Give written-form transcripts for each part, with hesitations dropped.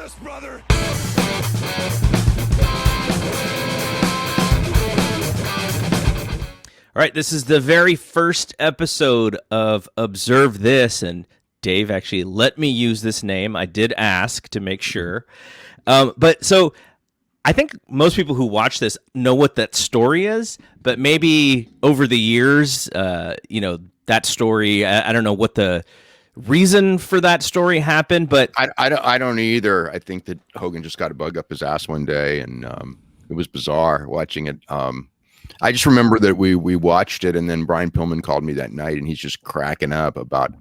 this, brother. All right, this is the very first episode of Observe This, and Dave actually let me use this name. I did ask to make sure. But so I think most people who watch this know what that story is, but maybe over the years, that story, I don't know what the reason for that story happened, but I don't either. I think that Hogan just got a bug up his ass one day, and it was bizarre watching it. I just remember that we watched it, and then Brian Pillman called me that night, and he's just cracking up about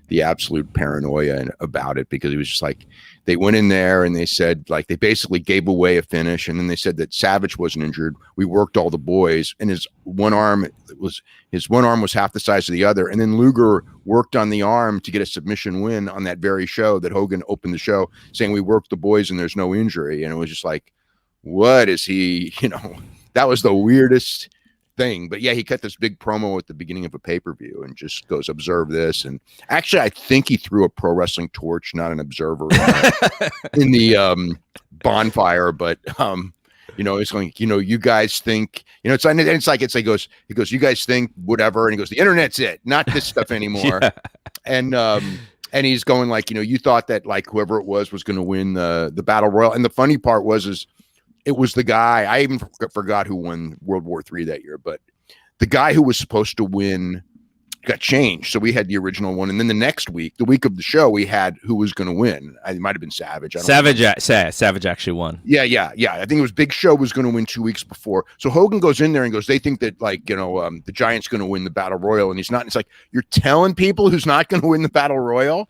the absolute paranoia about it, because he was just like, they went in there and they said, like, they basically gave away a finish, and then they said that Savage wasn't injured. We worked all the boys, and his one arm was half the size of the other, and then Luger worked on the arm to get a submission win on that very show that Hogan opened the show, saying we worked the boys and there's no injury. And it was just like, what is he? That was the weirdest thing. But yeah, he cut this big promo at the beginning of a pay-per-view and just goes, observe this. And actually, I think he threw a pro wrestling torch, not an observer, in the bonfire. But it's like, you guys think, he goes, you guys think whatever, and he goes, the internet's it, not this stuff anymore. Yeah. And he's going like, you thought that like whoever it was going to win the battle royal. And the funny part was it was the guy, I even forgot who won World War III that year, but the guy who was supposed to win got changed. So we had the original one. And then the next week, the week of the show, we had who was going to win. It might have been Savage. Savage actually won. Yeah. I think it was Big Show was going to win 2 weeks before. So Hogan goes in there and goes, they think that the Giant's going to win the Battle Royal. And he's not. It's like, you're telling people who's not going to win the Battle Royal.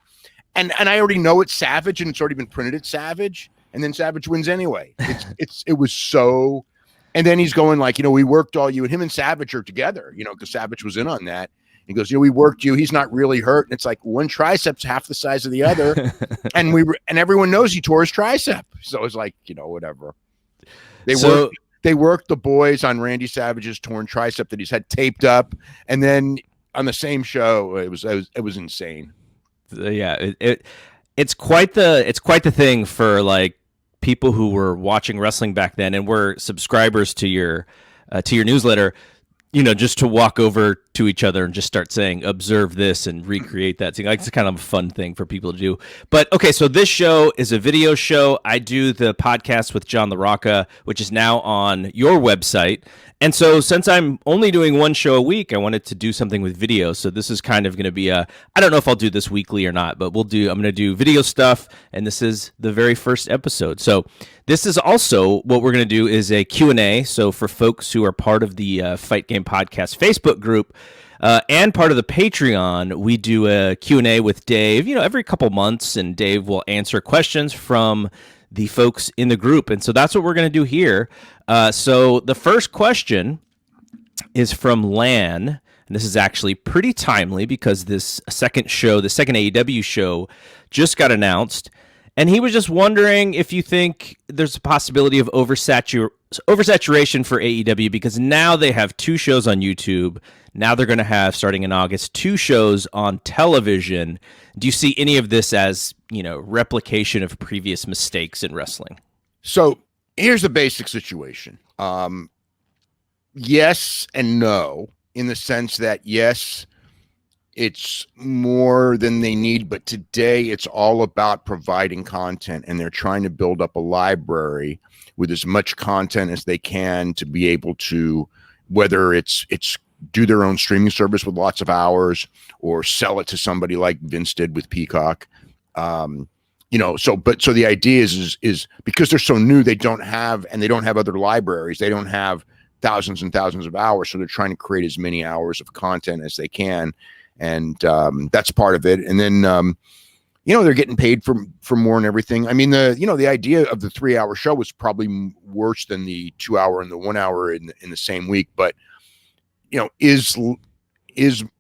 And I already know it's Savage, and it's already been printed at Savage. And then Savage wins anyway. It was so, and then he's going like, we worked all you, and him and Savage are together, because Savage was in on that. He goes, we worked you. He's not really hurt. And it's like one tricep's half the size of the other. and everyone knows he tore his tricep. So it's like, whatever. They worked the boys on Randy Savage's torn tricep that he's had taped up. And then on the same show, it was insane. Yeah. It's quite the thing for like people who were watching wrestling back then and were subscribers to your newsletter, just to walk over to each other and just start saying, observe this, and recreate that. So it's kind of a fun thing for people to do. But okay, so this show is a video show. I do the podcast with John LaRocca, which is now on your website. And so since I'm only doing one show a week, I wanted to do something with video. So this is kind of going to be I don't know if I'll do this weekly or not, but I'm going to do video stuff. And this is the very first episode. So this is also what we're going to do is a Q&A. So for folks who are part of the Fight Game Podcast Facebook group, and part of the Patreon, we do a Q&A with Dave, every couple months, and Dave will answer questions from the folks in the group. And so that's what we're going to do here. So the first question is from Lan, and this is actually pretty timely because this second AEW show just got announced. And he was just wondering if you think there's a possibility of oversaturation for AEW, because now they have 2 shows on YouTube. Now they're going to have, starting in August, 2 shows on television. Do you see any of this as, replication of previous mistakes in wrestling? So here's the basic situation. Yes and no, in the sense that, yes, it's more than they need, but today it's all about providing content, and they're trying to build up a library with as much content as they can to be able to, whether it's do their own streaming service with lots of hours, or sell it to somebody like Vince did with Peacock. So the idea is because they're so new, they don't have other libraries. They don't have thousands and thousands of hours. So they're trying to create as many hours of content as they can. And that's part of it. And then, they're getting paid for more and everything. I mean, the idea of the 3-hour show was probably worse than the 2-hour and the 1 hour in the same week. But, is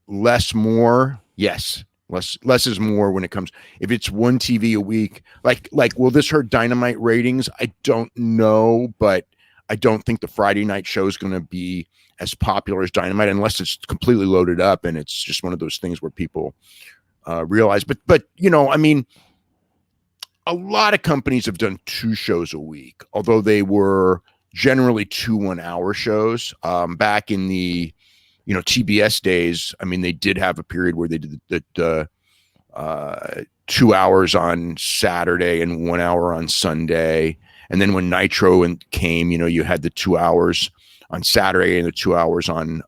less more? Yes. Less is more when it comes, if it's one TV a week, like, will this hurt Dynamite ratings? I don't know, but I don't think the Friday night show is going to be as popular as Dynamite, unless it's completely loaded up and it's just one of those things where people realize. But I mean, a lot of companies have done 2 shows a week, although they were generally 2 1-hour shows. Back in the TBS days, I mean, they did have a period where they did the 2 hours on Saturday and 1 hour on Sunday. And then when Nitro came, you had the 2 hours on Saturday and the 2 hours on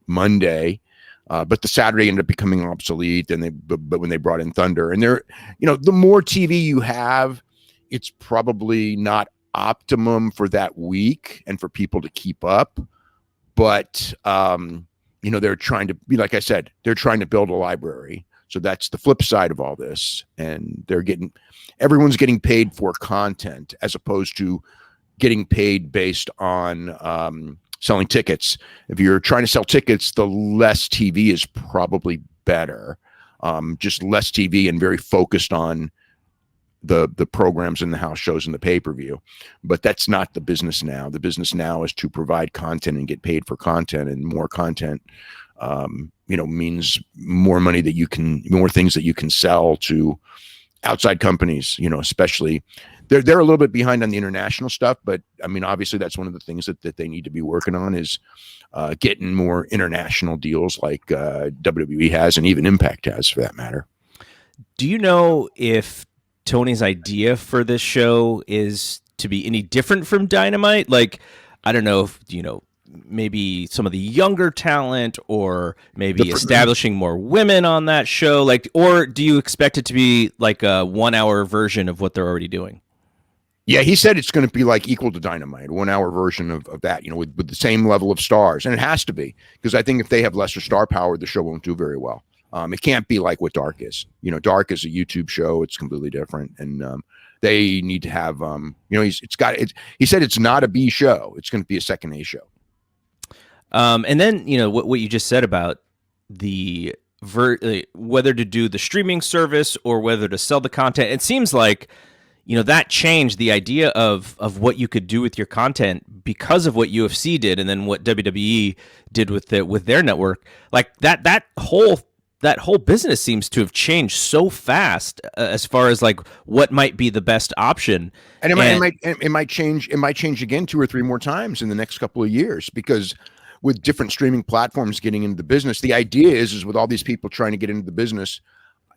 Monday. But the Saturday ended up becoming obsolete, but when they brought in Thunder, and the more TV you have, it's probably not optimum for that week and for people to keep up. But they're trying to be, like I said, they're trying to build a library. So that's the flip side of all this, and everyone's getting paid for content as opposed to getting paid based on selling tickets. If you're trying to sell tickets, the less TV is probably better. Just less TV and very focused on the programs and the house shows and the pay-per-view. But that's not the business now. The business now is to provide content and get paid for content, and more content means more money more things that you can sell to outside companies, especially they're a little bit behind on the international stuff, but I mean, obviously that's one of the things that they need to be working on is getting more international deals like WWE has, and even Impact has, for that matter. Do you know if Tony's idea for this show is to be any different from Dynamite? Like, I don't know if, maybe some of the younger talent, or maybe establishing more women on that show, like, or do you expect it to be like a 1 hour version of what they're already doing? Yeah, he said it's going to be like equal to Dynamite, a 1 hour version of that, with the same level of stars. And it has to be, because I think if they have lesser star power, the show won't do very well. It can't be like what Dark is. Dark is a YouTube show. It's completely different. And they need to have, he said it's not a B show. It's going to be a second A show. And then, what you just said about the whether to do the streaming service or whether to sell the content, it seems like, that changed the idea of what you could do with your content because of what UFC did, and then what WWE did with their network. Like that whole business seems to have changed so fast as far as like what might be the best option. And it might change again 2 or 3 more times in the next couple of years, because with different streaming platforms getting into the business, the idea is with all these people trying to get into the business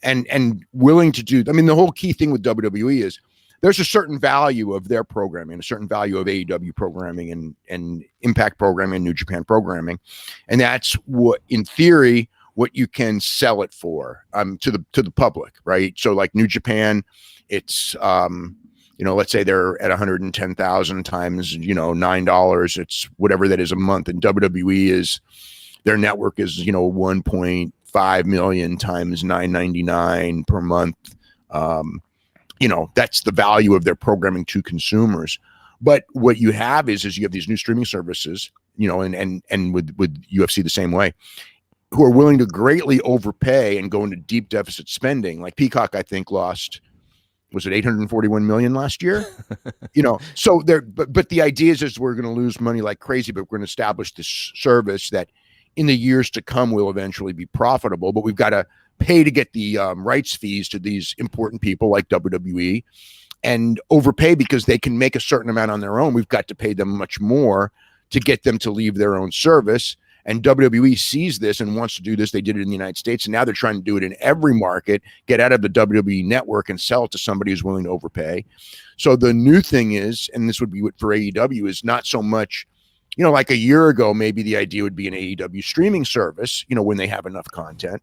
and willing to do, I mean, the whole key thing with WWE is there's a certain value of their programming, a certain value of AEW programming and Impact programming and New Japan programming. And that's what, in theory, what you can sell it for to the public, right? So like New Japan, it's let's say they're at 110,000 times $9, it's whatever that is a month. And WWE is, their network is 1.5 million times $9.99 per month. That's the value of their programming to consumers. But what you have is you have these new streaming services, and with UFC the same way, who are willing to greatly overpay and go into deep deficit spending. Like Peacock, I think lost, was it 841 million last year? So there, but the idea is we're going to lose money like crazy, but we're going to establish this service that in the years to come will eventually be profitable, but we've got to pay to get the rights fees to these important people like WWE, and overpay because they can make a certain amount on their own. We've got to pay them much more to get them to leave their own service. And WWE sees this and wants to do this. They did it in the United States, and now they're trying to do it in every market, get out of the WWE network and sell it to somebody who's willing to overpay. So the new thing is, and this would be for AEW, is not so much, like a year ago, maybe the idea would be an AEW streaming service, when they have enough content.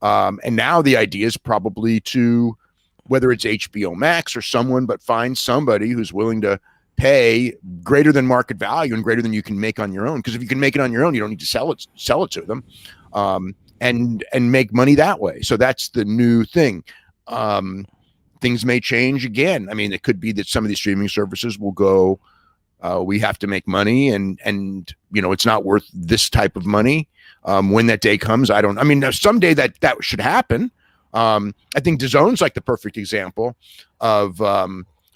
And now the idea is probably to, whether it's HBO Max or someone, but find somebody who's willing to pay greater than market value and greater than you can make on your own. Because if you can make it on your own, you don't need to sell it to them, and make money that way. So that's the new thing. Things may change again. I mean, it could be that some of these streaming services will go, we have to make money, and it's not worth this type of money. When that day comes, someday that should happen. I think DAZN's like the perfect example of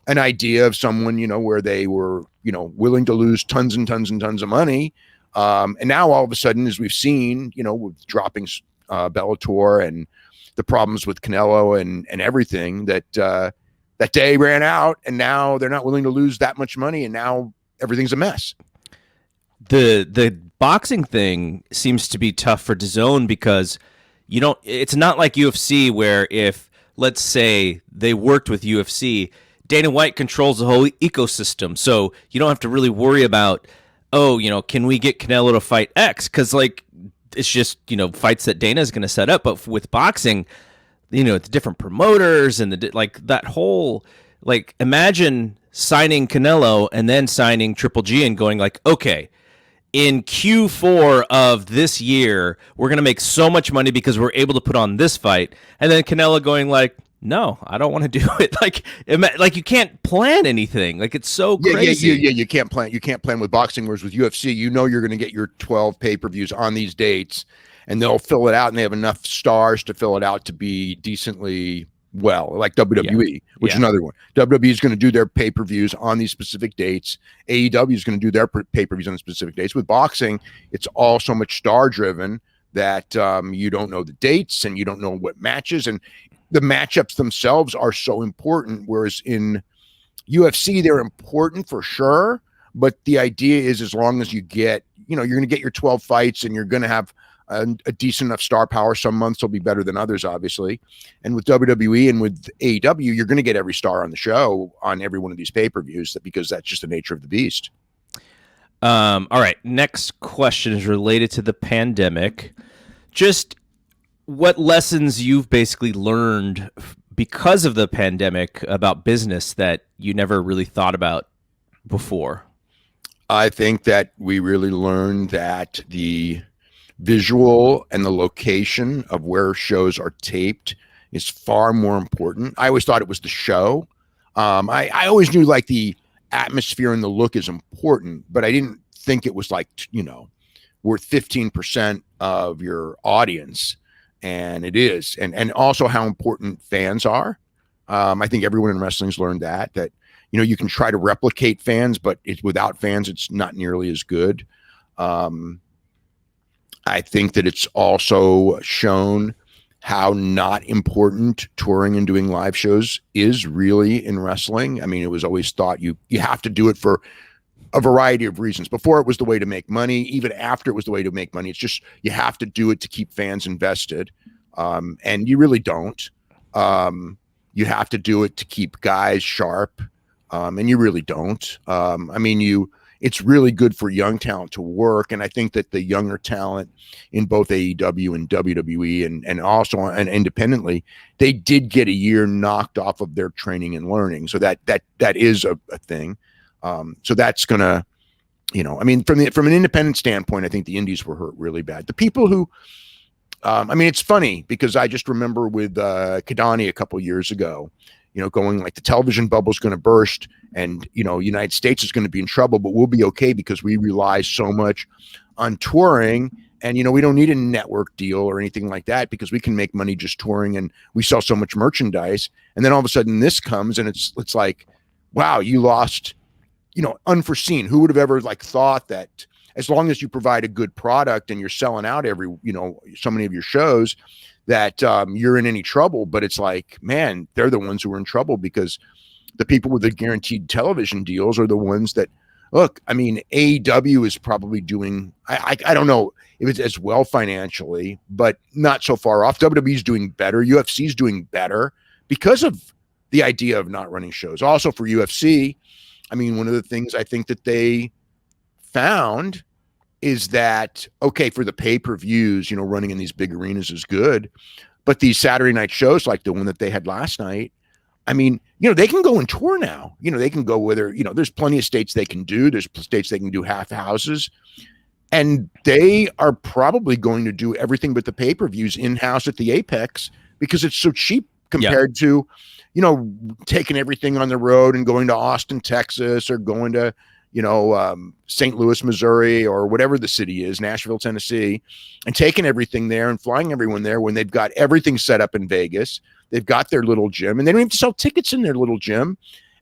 an idea of someone, where they were, willing to lose tons and tons and tons of money. And now all of a sudden, as we've seen, with dropping Bellator and the problems with Canelo and everything, that that day ran out, and now they're not willing to lose that much money, and now everything's a mess. The boxing thing seems to be tough for DAZN because you don't. It's not like UFC where if let's say they worked with UFC, Dana White controls the whole ecosystem, so you don't have to really worry about can we get Canelo to fight X because like it's just fights that Dana is going to set up. But with boxing, the different promoters and like that whole imagine signing Canelo and then signing Triple G and going like, okay, in Q4 of this year, we're going to make so much money because we're able to put on this fight. And then Canelo going like, no, I don't want to do it. Like you can't plan anything. Like it's so crazy. Yeah. You can't plan. You can't plan with boxing. Whereas with UFC, you're going to get your 12 pay-per-views on these dates, and they'll fill it out, and they have enough stars to fill it out to be decently well, like WWE, which is another one. WWE is going to do their pay-per-views on these specific dates. AEW is going to do their pay-per-views on specific dates. With boxing, it's all so much star-driven that you don't know the dates and you don't know what matches, and the matchups themselves are so important. Whereas in UFC, they're important for sure, but the idea is as long as you get, you're going to get your 12 fights and you're going to have a decent enough star power. Some months will be better than others, obviously. And with WWE and with AEW, you're going to get every star on the show on every one of these pay-per-views because that's just the nature of the beast. All right. Next question is related to the pandemic. Just what lessons you've basically learned because of the pandemic about business that you never really thought about before? I think that we really learned that the visual and the location of where shows are taped is far more important. I always thought it was the show. I always knew like the atmosphere and the look is important, but I didn't think it was like, worth 15% of your audience. And it is. And also how important fans are. I think everyone in wrestling's learned that you can try to replicate fans, but without fans, it's not nearly as good. I think that it's also shown how not important touring and doing live shows is really in wrestling. I mean, it was always thought you have to do it for a variety of reasons. Before it was the way to make money, even after it was the way to make money. It's just you have to do it to keep fans invested, and you really don't. You have to do it to keep guys sharp, and you really don't. It's really good for young talent to work. And I think that the younger talent in both AEW and WWE and also and independently, they did get a year knocked off of their training and learning. So that is a thing. So that's gonna, from an independent standpoint, I think the indies were hurt really bad. The people who, it's funny because I just remember with Kidani a couple years ago, going like the television bubble is going to burst and, United States is going to be in trouble, but we'll be okay because we rely so much on touring and, we don't need a network deal or anything like that because we can make money just touring and we sell so much merchandise. And then all of a sudden this comes and it's like, wow, you lost, unforeseen. Who would have ever thought that as long as you provide a good product and you're selling out every, so many of your shows, that you're in any trouble. But it's like, man, they're the ones who are in trouble because the people with the guaranteed television deals are the ones that look. AEW is probably doing, I don't know if it's as well financially, but not so far off. WWE is doing better. UFC is doing better because of the idea of not running shows. Also for UFC, one of the things I think that they found is that, okay, for the pay-per-views, running in these big arenas is good, but these Saturday night shows like the one that they had last night, they can go and tour now. They can go whether, there's plenty of states they can do. There's states they can do half houses, and they are probably going to do everything but the pay-per-views in-house at the Apex because it's so cheap compared to, taking everything on the road and going to Austin, Texas, or going to, St. Louis, Missouri, or whatever the city is, Nashville, Tennessee, and taking everything there and flying everyone there when they've got everything set up in Vegas. They've got their little gym and they don't have to sell tickets in their little gym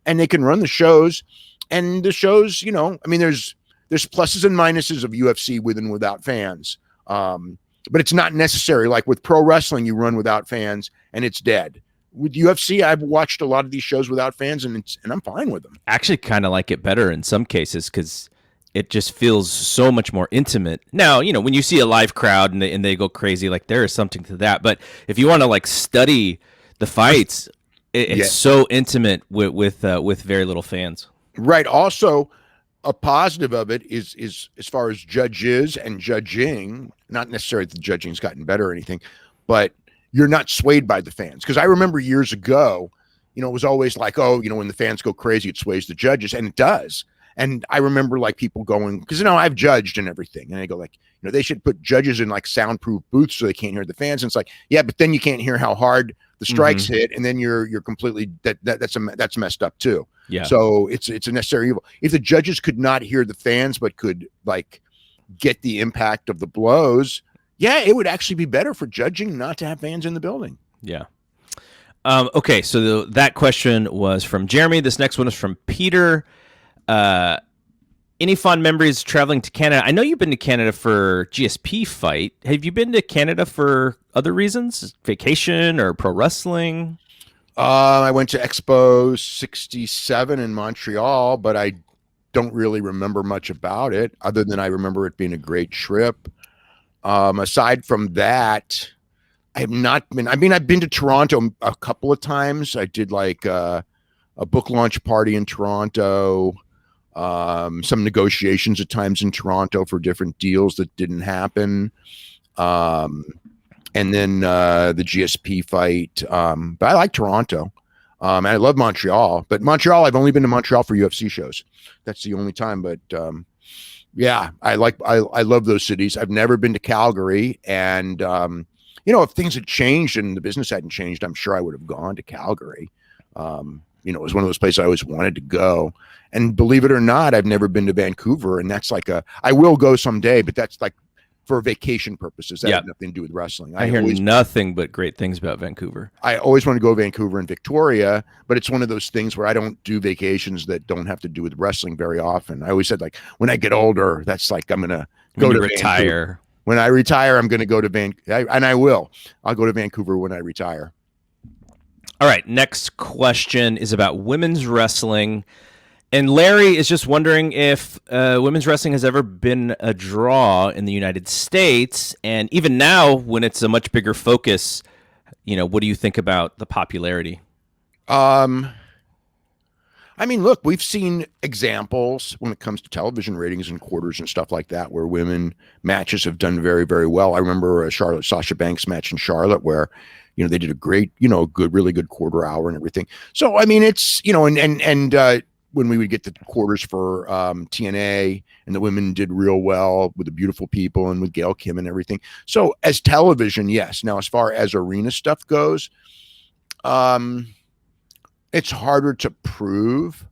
and they can run the shows. And the shows, there's pluses and minuses of UFC with and without fans. But it's not necessary. Like with pro wrestling, you run without fans and it's dead. with UFC, I've watched a lot of these shows without fans, and I'm fine with them. Actually, kind of like it better in some cases because it just feels so much more intimate. Now, when you see a live crowd and they go crazy, like there is something to that. But if you want to like study the fights, it's so intimate with very little fans. Right. Also, a positive of it is as far as judges and judging, not necessarily that the judging's gotten better or anything, but you're not swayed by the fans. Because I remember years ago, it was always like, oh, when the fans go crazy, it sways the judges, and it does. And I remember like people going, because I've judged and everything, and I go like, they should put judges in like soundproof booths so they can't hear the fans. And it's like, yeah, but then you can't hear how hard the strikes hit, and then you're completely that's messed up too. Yeah. So it's a necessary evil. If the judges could not hear the fans but could like get the impact of the blows, yeah, it would actually be better for judging not to have fans in the building. Yeah. Okay, so that question was from Jeremy. This next one is from Peter. Any fond memories traveling to Canada? I know you've been to Canada for GSP fight. Have you been to Canada for other reasons? Vacation or pro wrestling? I went to Expo 67 in Montreal, but I don't really remember much about it other than I remember it being a great trip. Aside from that, I have not been. I mean, I've been to Toronto a couple of times. I did like a book launch party in Toronto, some negotiations at times in Toronto for different deals that didn't happen. And then the GSP fight. But I like Toronto. And I love Montreal. But Montreal, I've only been to Montreal for UFC shows. That's the only time. But yeah, I love those cities. I've never been to Calgary. And, if things had changed and the business hadn't changed, I'm sure I would have gone to Calgary. It was one of those places I always wanted to go. And believe it or not, I've never been to Vancouver. And that's like I will go someday, but that's like for vacation purposes. That had nothing to do with wrestling. I hear nothing but great things about Vancouver. I always want to go to Vancouver and Victoria, but it's one of those things where I don't do vacations that don't have to do with wrestling very often. I always said, like, when I get older, that's like I'm going to go to retire. Vancouver. When I retire, I'm going to go to Vancouver, and I will. I'll go to Vancouver when I retire. All right, next question is about women's wrestling. And Larry is just wondering if women's wrestling has ever been a draw in the United States. And even now, when it's a much bigger focus, what do you think about the popularity? I mean, look, we've seen examples when it comes to television ratings and quarters and stuff like that, where women matches have done very, very well. I remember a Sasha Banks match in Charlotte where, they did a great, really good quarter hour and everything. So, I mean, it's, and when we would get the quarters for TNA, and the women did real well with the beautiful people and with Gail Kim and everything. So as television, yes. Now, as far as arena stuff goes, it's harder to prove,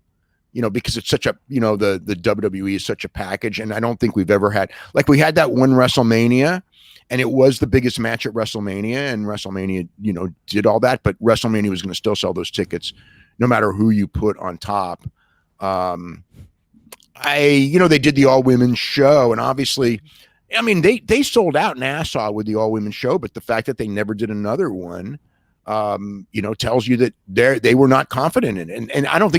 because it's such a, the WWE is such a package. And I don't think we've ever had, like, we had that one WrestleMania, and it was the biggest match at WrestleMania, and WrestleMania, did all that, but WrestleMania was going to still sell those tickets no matter who you put on top. They did the all women show, and obviously, I mean, they sold out Nassau with the all women show, but the fact that they never did another one, tells you that they were not confident in it. And I don't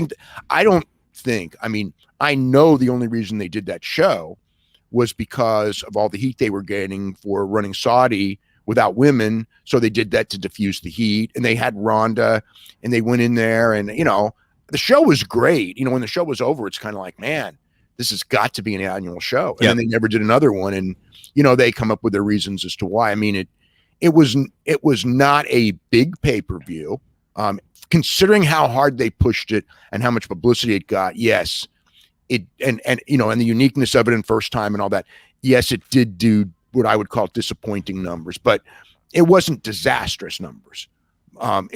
think, I mean, I know the only reason they did that show was because of all the heat they were getting for running Saudi without women. So they did that to diffuse the heat, and they had Rhonda, and they went in there, and, the show was great. When the show was over, it's kind of like, man, this has got to be an annual show. And then they never did another one. And, they come up with their reasons as to why. I mean, it was not a big pay-per-view, considering how hard they pushed it and how much publicity it got. Yes. And the uniqueness of it in first time and all that. Yes, it did do what I would call disappointing numbers, but it wasn't disastrous numbers.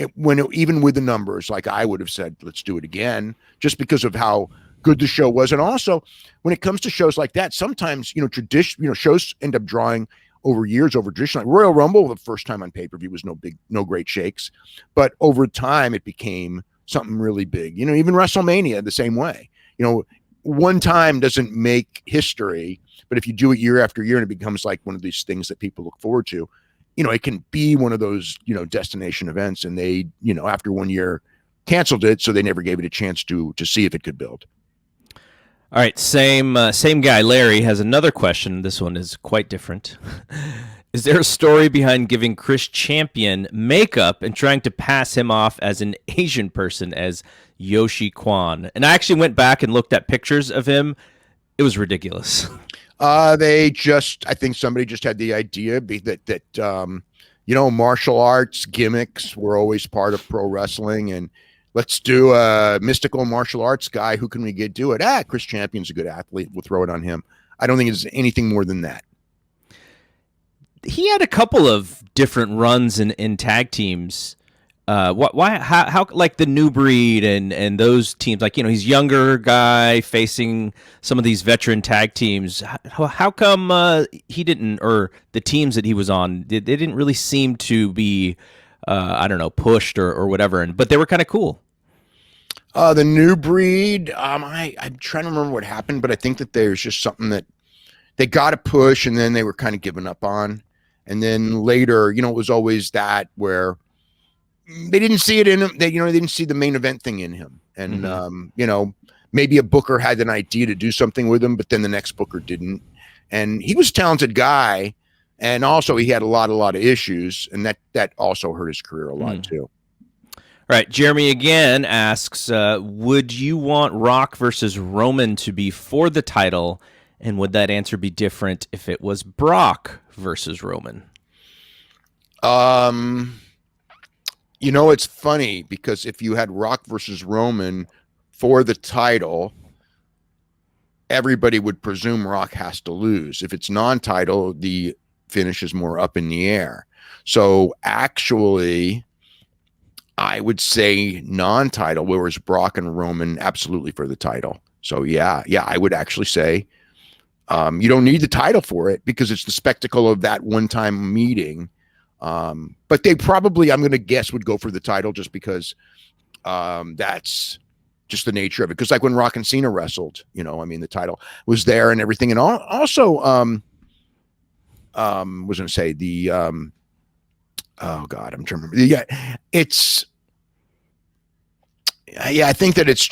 Even with the numbers, like I would have said, let's do it again, just because of how good the show was. And also, when it comes to shows like that, sometimes, shows end up drawing over years, over tradition. Like Royal Rumble, the first time on pay-per-view was no great shakes, but over time it became something really big. Even WrestleMania the same way. One time doesn't make history, but if you do it year after year and it becomes like one of these things that people look forward to, it can be one of those, destination events, and they, after 1 year canceled it. So they never gave it a chance to see if it could build. All right, same guy, Larry, has another question. This one is quite different. Is there a story behind giving Chris Champion makeup and trying to pass him off as an Asian person as Yoshi Kwan? And I actually went back and looked at pictures of him. It was ridiculous. I think somebody just had the idea that martial arts gimmicks were always part of pro wrestling, and let's do a mystical martial arts guy. Who can we do it? Chris Champion's a good athlete. We'll throw it on him. I don't think it's anything more than that. He had a couple of different runs in tag teams. Why? How? Like the New Breed and those teams. Like, he's younger guy facing some of these veteran tag teams. How come he didn't, or the teams that he was on, they didn't really seem to be, I don't know, pushed or whatever. But they were kind of cool. The New Breed. I'm trying to remember what happened, but I think that there's just something that they got to push, and then they were kind of given up on. And then later, it was always that where they didn't see it in him. They didn't see the main event thing in him. And, maybe a booker had an idea to do something with him, but then the next booker didn't. And he was a talented guy. And also he had a lot of issues. And that also hurt his career a lot too. All right. Jeremy again asks, would you want Rock versus Roman to be for the title? And would that answer be different if it was Brock versus Roman? It's funny because if you had Rock versus Roman for the title, everybody would presume Rock has to lose. If it's non-title, the finish is more up in the air. So actually, I would say non-title, whereas Brock and Roman absolutely for the title. So yeah, I would actually say you don't need the title for it because it's the spectacle of that one-time meeting. But they probably, I'm going to guess, would go for the title just because that's just the nature of it. Because like when Rock and Cena wrestled, the title was there and everything. And also, was going to say the, oh God, I'm trying to remember. Yeah, I think that that's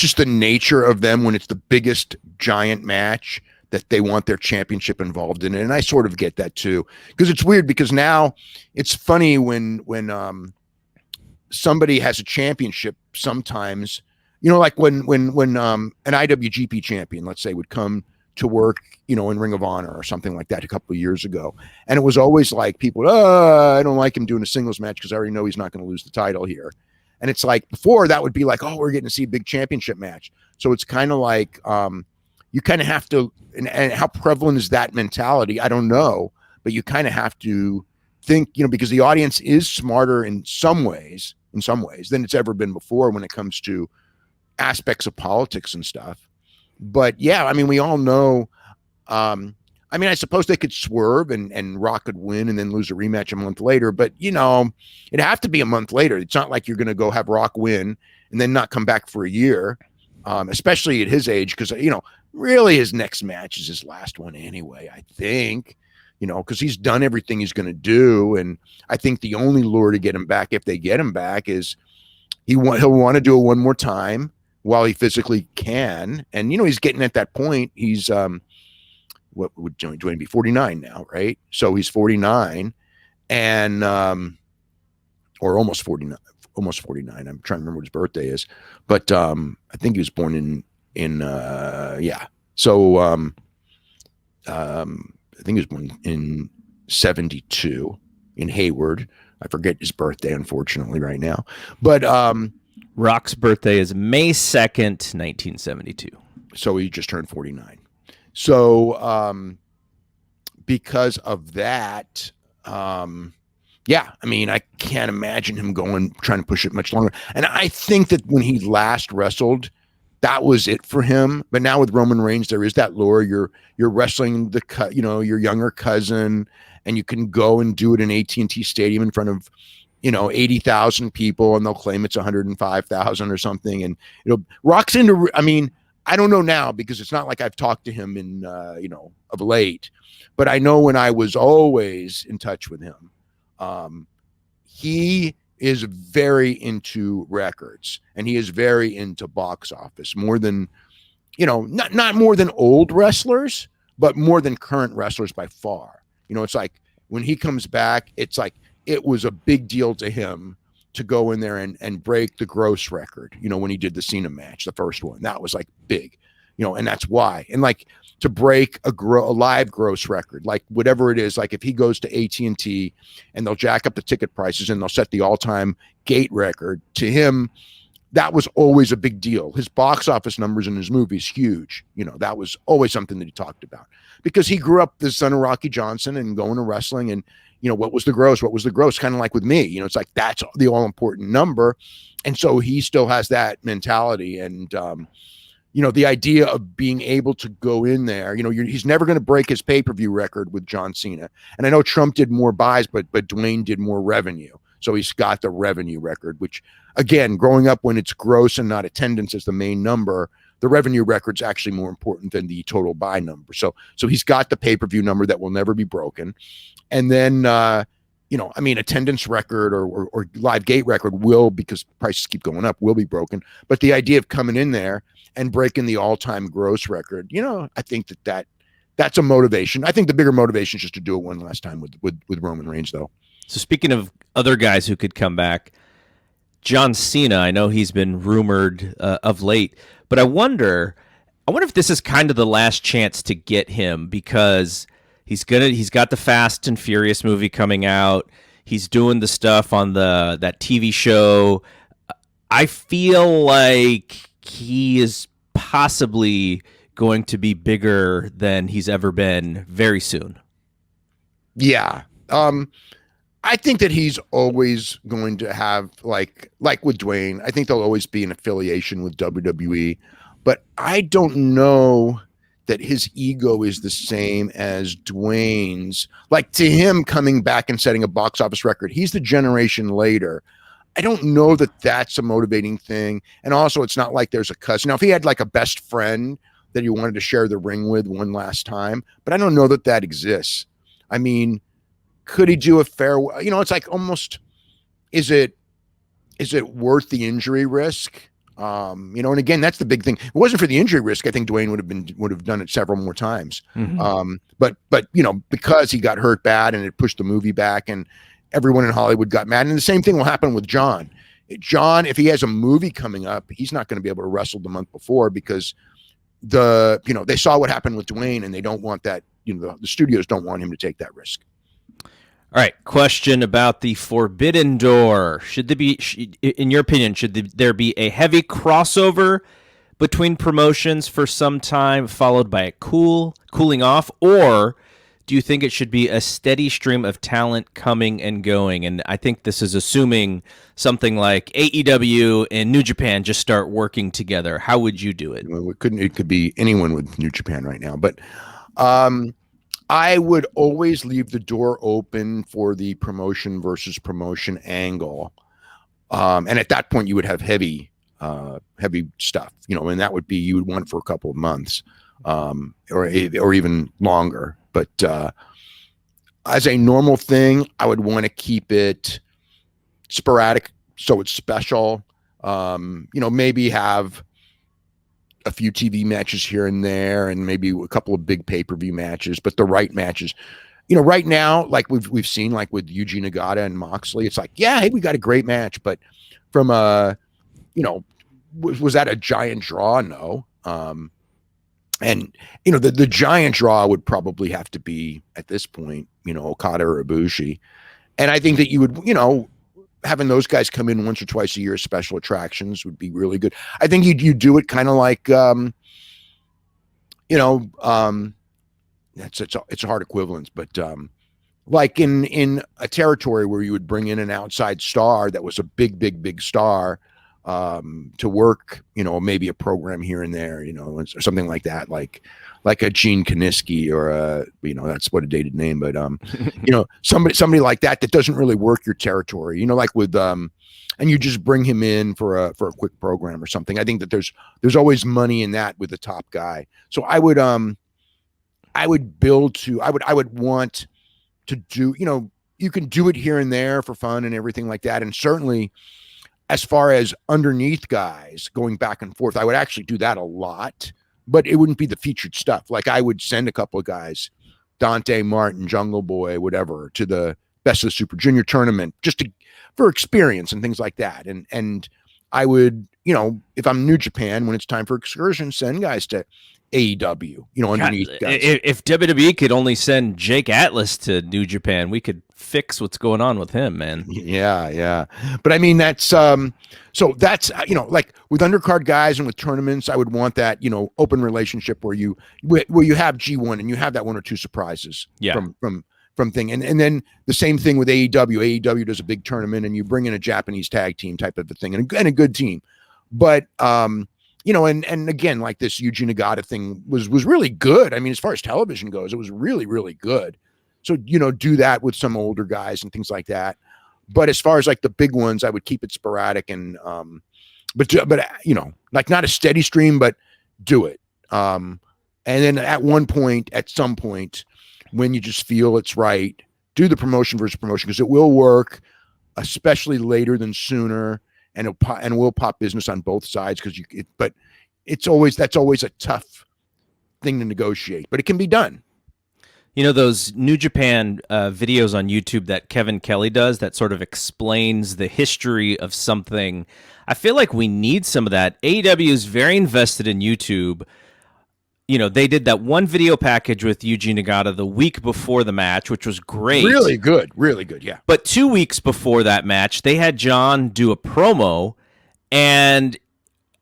just the nature of them when it's the biggest giant match that they want their championship involved in it. And I sort of get that too, because it's weird because now it's funny when somebody has a championship sometimes, like when an IWGP champion, let's say, would come to work, in Ring of Honor or something like that a couple of years ago. And it was always like people, I don't like him doing a singles match because I already know he's not going to lose the title here. And it's like before that would be like, oh, we're getting to see a big championship match. So it's kind of like, you kind of have to, and how prevalent is that mentality? I don't know, but you kind of have to think, because the audience is smarter in some ways than it's ever been before when it comes to aspects of politics and stuff. But yeah, we all know, I suppose they could swerve and Rock could win and then lose a rematch a month later, but it'd have to be a month later. It's not like you're going to go have Rock win and then not come back for a year, especially at his age. Cause really his next match is his last one anyway, I think, cause he's done everything he's going to do. And I think the only lure to get him back, if they get him back, is he'll want to do it one more time while he physically can. And, he's getting at that point. He's, what would Dwayne be? 49 now, right? So he's 49 and, or almost 49. I'm trying to remember what his birthday is, but, I think he was born yeah. So, I think he was born in 72 in Hayward. I forget his birthday, unfortunately, right now, but, Rock's birthday is May 2nd, 1972. So he just turned 49. So, because of that, yeah, I can't imagine him trying to push it much longer. And I think that when he last wrestled, that was it for him. But now with Roman Reigns, there is that lure. You're wrestling your younger cousin, and you can go and do it in AT&T Stadium in front of 80,000 people, and they'll claim it's 105,000 or something. And Rock's into. I don't know now because it's not like I've talked to him in, of late, but I know when I was always in touch with him, he is very into records and he is very into box office more than, not more than old wrestlers, but more than current wrestlers by far. It's like when he comes back, it's like it was a big deal to him to go in there and break the gross record, when he did the Cena match, the first one. That was like big, and that's why. And like to break a live gross record, like whatever it is, like if he goes to AT&T and they'll jack up the ticket prices and they'll set the all-time gate record, to him, that was always a big deal. His box office numbers in his movies, huge. That was always something that he talked about because he grew up the son of Rocky Johnson and going to wrestling and, what was the gross? What was the gross? Kind of like with me, it's like, that's the all important number. And so he still has that mentality. And, the idea of being able to go in there, he's never going to break his pay-per-view record with John Cena. And I know Trump did more buys, but Dwayne did more revenue. So he's got the revenue record, which again, growing up when it's gross and not attendance as the main number, the revenue record's actually more important than the total buy number. So he's got the pay-per-view number that will never be broken. And then, attendance record or live gate record will, because prices keep going up, will be broken. But the idea of coming in there and breaking the all-time gross record, I think that's a motivation. I think the bigger motivation is just to do it one last time with Roman Reigns, though. So speaking of other guys who could come back, John Cena, I know he's been rumored of late, but I wonder if this is kind of the last chance to get him because he's got the Fast and Furious movie coming out. He's doing the stuff on that TV show. I feel like he is possibly going to be bigger than he's ever been very soon. Yeah. I think that he's always going to have like with Dwayne, I think there'll always be an affiliation with WWE, but I don't know that his ego is the same as Dwayne's. Like to him coming back and setting a box office record, he's the generation later. I don't know that that's a motivating thing. And also it's not like there's a cousin. Now, if he had like a best friend that he wanted to share the ring with one last time, but I don't know that that exists. I mean, could he do a farewell? It's like almost, is it worth the injury risk? And again, that's the big thing. If it wasn't for the injury risk, I think Dwayne would have done it several more times. Mm-hmm. But because he got hurt bad and it pushed the movie back and everyone in Hollywood got mad. And the same thing will happen with John. John, if he has a movie coming up, he's not going to be able to wrestle the month before because they saw what happened with Dwayne and they don't want that, the studios don't want him to take that risk. All right, question about the Forbidden Door. Should there be, in your opinion, there be a heavy crossover between promotions for some time, followed by a cooling off, or do you think it should be a steady stream of talent coming and going? And I think this is assuming something like AEW and New Japan just start working together. How would you do it? Well, it could be anyone with New Japan right now, but I would always leave the door open for the promotion versus promotion angle. And at that point you would have heavy stuff, and that would be, you would want it for a couple of months, or even longer. But as a normal thing, I would want to keep it sporadic. So it's special, maybe have a few TV matches here and there, and maybe a couple of big pay-per-view matches, but the right matches. Right now, like we've seen, like with Yuji Nagata and Moxley, it's like, yeah, hey, we got a great match, but from was that a giant draw? No. And the giant draw would probably have to be at this point, Okada or Ibushi, and I think that you would, having those guys come in once or twice a year as special attractions would be really good. I think you do it kind of like, it's a hard equivalence, but like in a territory where you would bring in an outside star that was a big star, to work, maybe a program here and there, or something like that, like a Gene Kaniski or that's what a dated name, but somebody like that doesn't really work your territory, like with and you just bring him in for a quick program or something. I think that there's always money in that with the top guy. So I would want to do, you can do it here and there for fun and everything like that. And certainly as far as underneath guys going back and forth, I would actually do that a lot, but it wouldn't be the featured stuff. Like I would send a couple of guys, Dante Martin, Jungle Boy, whatever, to the Best of the Super Junior tournament for experience and things like that. And I would, if I'm New Japan, when it's time for excursion, send guys to AEW, underneath guys. If WWE could only send Jake Atlas to New Japan, we could fix what's going on with him, man. Yeah. But I mean, that's so that's like with undercard guys and with tournaments, I would want that open relationship where you have G1 and you have that one or two surprises from thing, and then the same thing with AEW. AEW does a big tournament and you bring in a Japanese tag team type of a thing and a good team, but and again, like this Yuji Nagata thing was really good. I mean, as far as television goes, it was really, really good. So, do that with some older guys and things like that. But as far as like the big ones, I would keep it sporadic and, but like not a steady stream, but do it. And then at some point when you just feel it's right, do the promotion versus promotion, because it will work, especially later than sooner. And we'll pop business on both sides but that's always a tough thing to negotiate, but it can be done. Those New Japan videos on YouTube that Kevin Kelly does that sort of explains the history of something. I feel like we need some of that. AEW is very invested in YouTube. They did that one video package with Yuji Nagata the week before the match, which was great. Really good, yeah. But 2 weeks before that match, they had John do a promo, and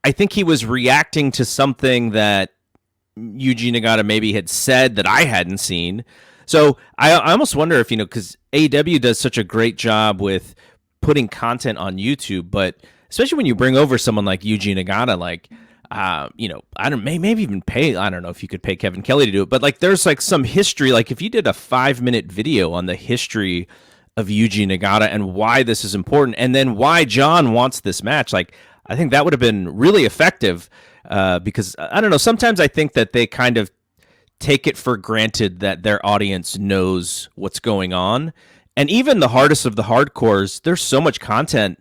I think he was reacting to something that Yuji Nagata maybe had said that I hadn't seen. So I almost wonder if, because AEW does such a great job with putting content on YouTube, but especially when you bring over someone like Yuji Nagata, like, I don't maybe even pay. I don't know if you could pay Kevin Kelly to do it, but like there's like some history. Like if you did a 5-minute video on the history of Yuji Nagata and why this is important, and then why John wants this match, like I think that would have been really effective. Because I don't know. Sometimes I think that they kind of take it for granted that their audience knows what's going on, and even the hardest of the hardcores, there's so much content.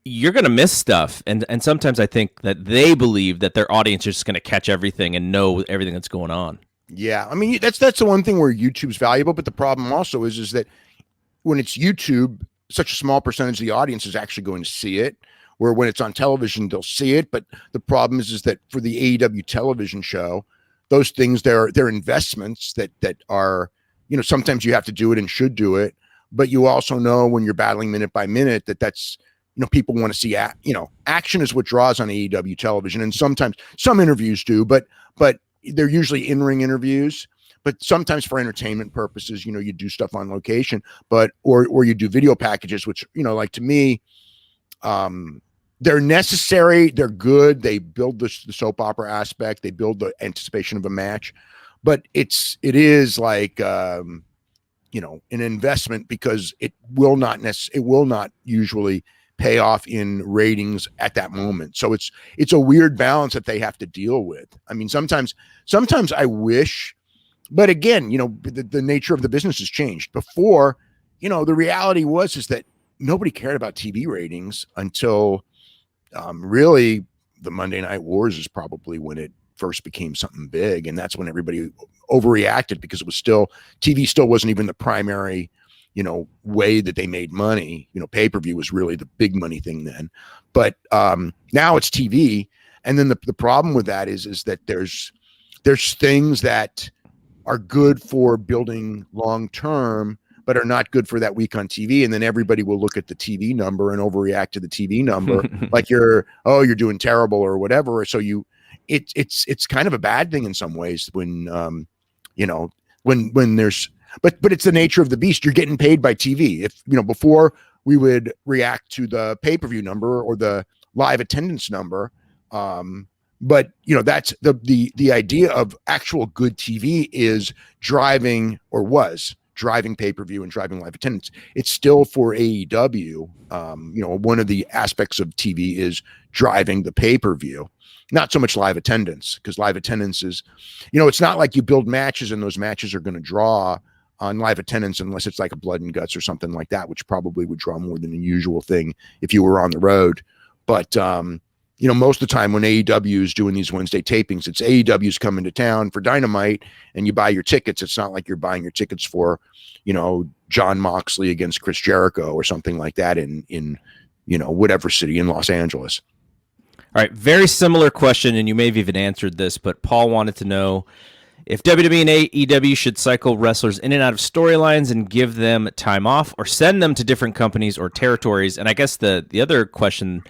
You're going to miss stuff. And sometimes I think that they believe that their audience is just going to catch everything and know everything that's going on. Yeah. I mean, that's the one thing where YouTube's valuable. But the problem also is that when it's YouTube, such a small percentage of the audience is actually going to see it, where when it's on television, they'll see it. But the problem is that for the AEW television show, those things, they're investments that are, sometimes you have to do it and should do it. But you also know when you're battling minute by minute that's, people want to see, action is what draws on AEW television. And sometimes some interviews do, but they're usually in-ring interviews, but sometimes for entertainment purposes, you do stuff on location, or you do video packages, which, like to me, they're necessary. They're good. They build the soap opera aspect. They build the anticipation of a match, but it is like, an investment, because it will not usually pay off in ratings at that moment. So it's a weird balance that they have to deal with. I mean, sometimes I wish, but again, the nature of the business has changed. Before, the reality is that nobody cared about TV ratings until really the Monday Night Wars is probably when it first became something big. And that's when everybody overreacted, because TV still wasn't even the primary way that they made money. Pay-per-view was really the big money thing then, but now it's TV. And then the problem with that is that there's things that are good for building long-term, but are not good for that week on TV. And then everybody will look at the TV number and overreact to the TV number, like you're doing terrible or whatever. So it's kind of a bad thing in some ways when there's, but it's the nature of the beast. You're getting paid by TV. If, before we would react to the pay-per-view number or the live attendance number. But that's the idea of actual good TV is driving, or was driving pay-per-view and driving live attendance. It's still for AEW. One of the aspects of TV is driving the pay-per-view, not so much live attendance, because live attendance is, it's not like you build matches and those matches are going to draw on live attendance unless it's like a blood and guts or something like that, which probably would draw more than the usual thing if you were on the road. But most of the time when AEW is doing these Wednesday tapings, it's AEW's coming to town for Dynamite and you buy your tickets. It's not like you're buying your tickets for, John Moxley against Chris Jericho or something like that in whatever city in Los Angeles. All right. Very similar question, and you may have even answered this, but Paul wanted to know if WWE and AEW should cycle wrestlers in and out of storylines and give them time off or send them to different companies or territories. And I guess the other question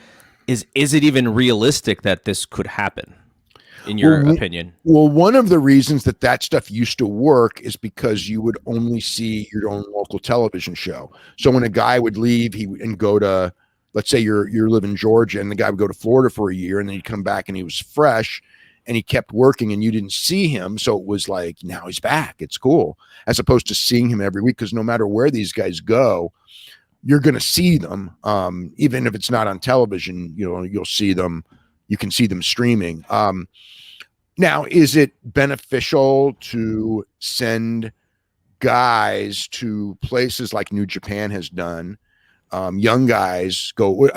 is it even realistic that this could happen, in your opinion? Well, one of the reasons that stuff used to work is because you would only see your own local television show. So when a guy would leave, and go to, let's say you live in Georgia, and the guy would go to Florida for a year, and then he'd come back and he was fresh and he kept working and you didn't see him. So it was like, now he's back. It's cool. As opposed to seeing him every week, because no matter where these guys go, you're going to see them. Even if it's not on television, you'll see them. You can see them streaming. Now, is it beneficial to send guys to places like New Japan has done? Young guys go,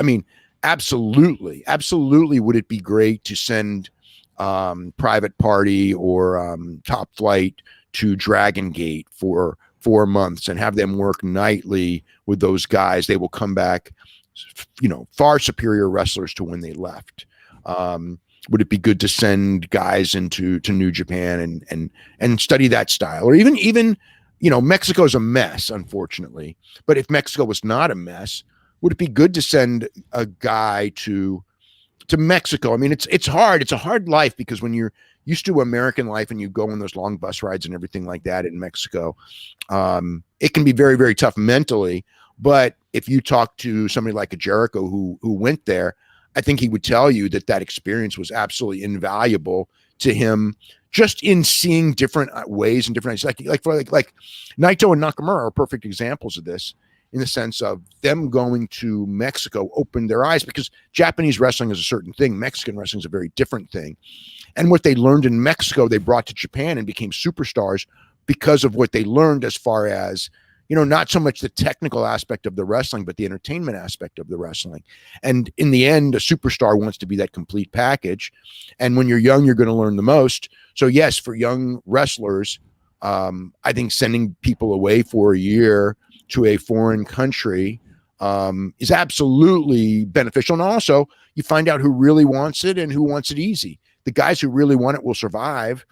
absolutely. Absolutely. Would it be great to send Private Party or Top Flight to Dragon Gate for 4 months and have them work nightly with those guys? They will come back, far superior wrestlers to when they left. Would it be good to send guys to New Japan and study that style? Or even Mexico's a mess, unfortunately. But if Mexico was not a mess, would it be good to send a guy to Mexico? It's hard. It's a hard life, because when you're used to American life and you go on those long bus rides and everything like that in Mexico, it can be very, very tough mentally. But if you talk to somebody like a Jericho who went there, I think he would tell you that experience was absolutely invaluable to him, just in seeing different ways and different, like Naito and Nakamura are perfect examples of this, in the sense of them going to Mexico opened their eyes, because Japanese wrestling is a certain thing. Mexican wrestling is a very different thing. And what they learned in Mexico, they brought to Japan and became superstars because of what they learned, as far as, not so much the technical aspect of the wrestling, but the entertainment aspect of the wrestling. And in the end, a superstar wants to be that complete package. And when you're young, you're going to learn the most. So yes, for young wrestlers, I think sending people away for a year to a foreign country is absolutely beneficial. And also, you find out who really wants it and who wants it easy. The guys who really want it will survive.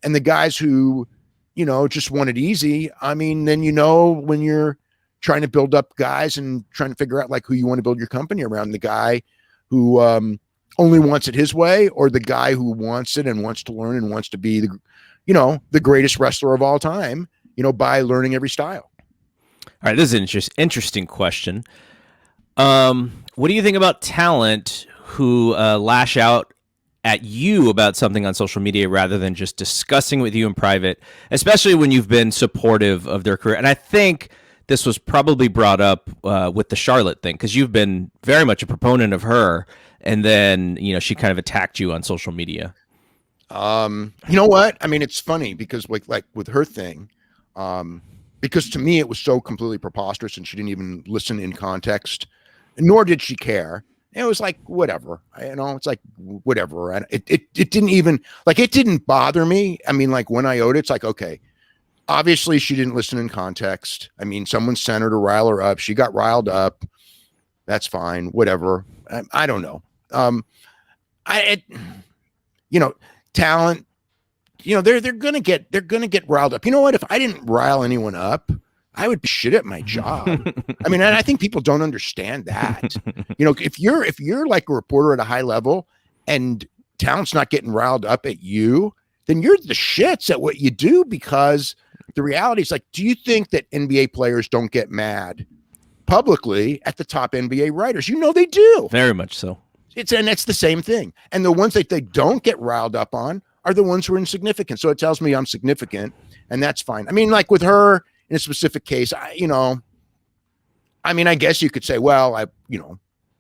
And the guys who, just want it easy, then when you're trying to build up guys and trying to figure out like who you want to build your company around, the guy who only wants it his way, or the guy who wants it and wants to learn and wants to be the greatest wrestler of all time, by learning every style. All right, this is an interesting question. What do you think about talent who lash out at you about something on social media rather than just discussing with you in private, especially when you've been supportive of their career? And I think this was probably brought up with the Charlotte thing, because you've been very much a proponent of her, and then she kind of attacked you on social media. You know what? It's funny, because like with her thing, because to me it was so completely preposterous, and she didn't even listen in context, nor did she care. It was like, whatever, it's like, whatever. And it didn't even, it didn't bother me. When I owed it, it's like, okay, obviously she didn't listen in context. Someone sent her to rile her up. She got riled up. That's fine. Whatever. I don't know. Talent, they're going to get riled up. You know what? If I didn't rile anyone up, I would be shit at my job. And I think people don't understand that. If you're like a reporter at a high level and talent's not getting riled up at you, then you're the shits at what you do, because the reality is, like, do you think that NBA players don't get mad publicly at the top NBA writers. You know they do. Very much so. And it's the same thing. And the ones that they don't get riled up on are the ones who are insignificant. So it tells me I'm significant, and that's fine. I mean, like with her in a specific case, I guess you could say, well,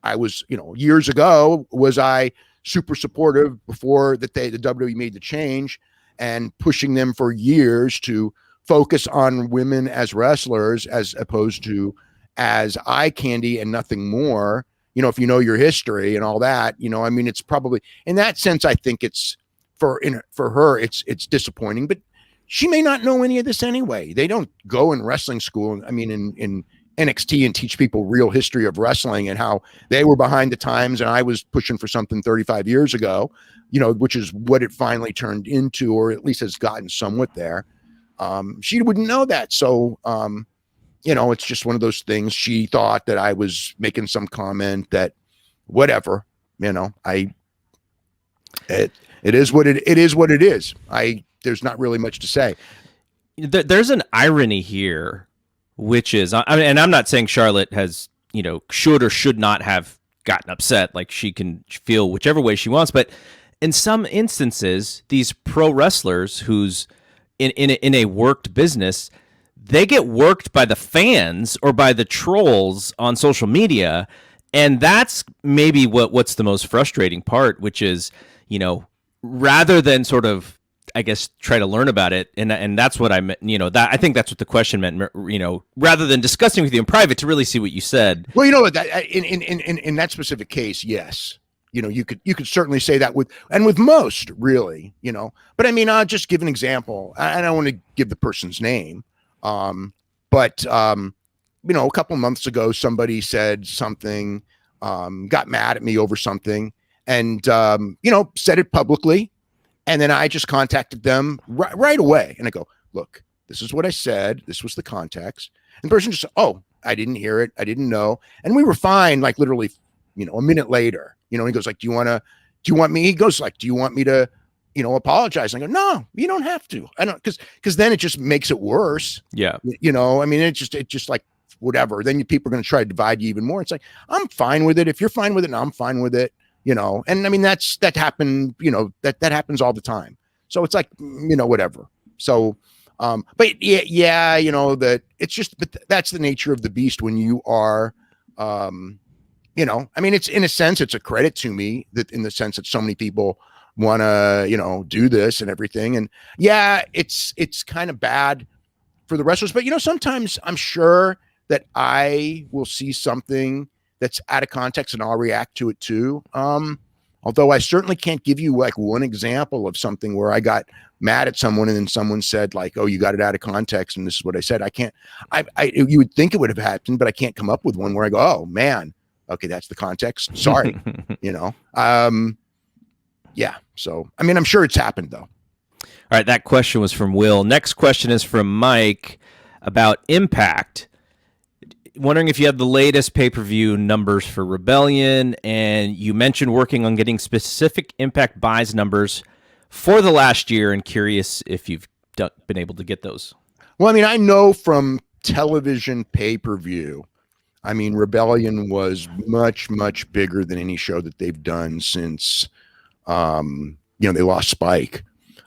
I was, years ago, was I super supportive before the WWE made the change and pushing them for years to focus on women as wrestlers as opposed to as eye candy and nothing more. If you know your history and all that, it's probably in that sense, I think it's for her, it's disappointing, but she may not know any of this anyway. They don't go in wrestling school. I mean, in NXT and teach people real history of wrestling and how they were behind the times. And I was pushing for something 35 years ago, which is what it finally turned into, or at least has gotten somewhat there. She wouldn't know that. So, it's just one of those things. She thought that I was making some comment that whatever, it is what it is. There's not really much to say. There's an irony here, which is, and I'm not saying Charlotte has, should or should not have gotten upset. Like she can feel whichever way she wants, but in some instances, these pro wrestlers who's in a worked business, they get worked by the fans or by the trolls on social media. And that's maybe what's the most frustrating part, which is, rather than sort of, I guess, try to learn about it. And that's what I meant, that I think that's what the question meant, rather than discussing with you in private to really see what you said. Well, in that specific case, yes. You could certainly say that with most really, but I mean, I'll just give an example. I don't want to give the person's name. But a couple months ago, somebody said something, got mad at me over something and, said it publicly. And then I just contacted them right away. And I go, look, this is what I said. This was the context. And the person just said, oh, I didn't hear it. I didn't know. And we were fine, like literally, a minute later, he goes like, do you want me? He goes like, do you want me to, apologize? And I go, no, you don't have to. I don't, because then it just makes it worse. Yeah. It just like whatever. Then people are going to try to divide you even more. It's like, I'm fine with it. If you're fine with it, I'm fine with it. And I mean, that happened, that happens all the time. So it's like, whatever. So, but yeah, that it's just, but that's the nature of the beast when you are, I mean, it's in a sense, it's a credit to me that in the sense that so many people want to, do this and everything. And yeah, it's kind of bad for the wrestlers, but sometimes I'm sure that I will see something that's out of context and I'll react to it too. Although I certainly can't give you like one example of something where I got mad at someone and then someone said like, oh, you got it out of context. And this is what I said. I can't, you would think it would have happened, but I can't come up with one where I go, oh man, okay, that's the context. Sorry. Yeah. So, I mean, I'm sure it's happened though. All right. That question was from Will. Next question is from Mike about Impact. Wondering if you have the latest pay-per-view numbers for Rebellion, and you mentioned working on getting specific Impact buys numbers for the last year, and curious if you've been able to get those. Well, I mean, I know from television pay-per-view, I mean, Rebellion was much, much bigger than any show that they've done since, they lost Spike.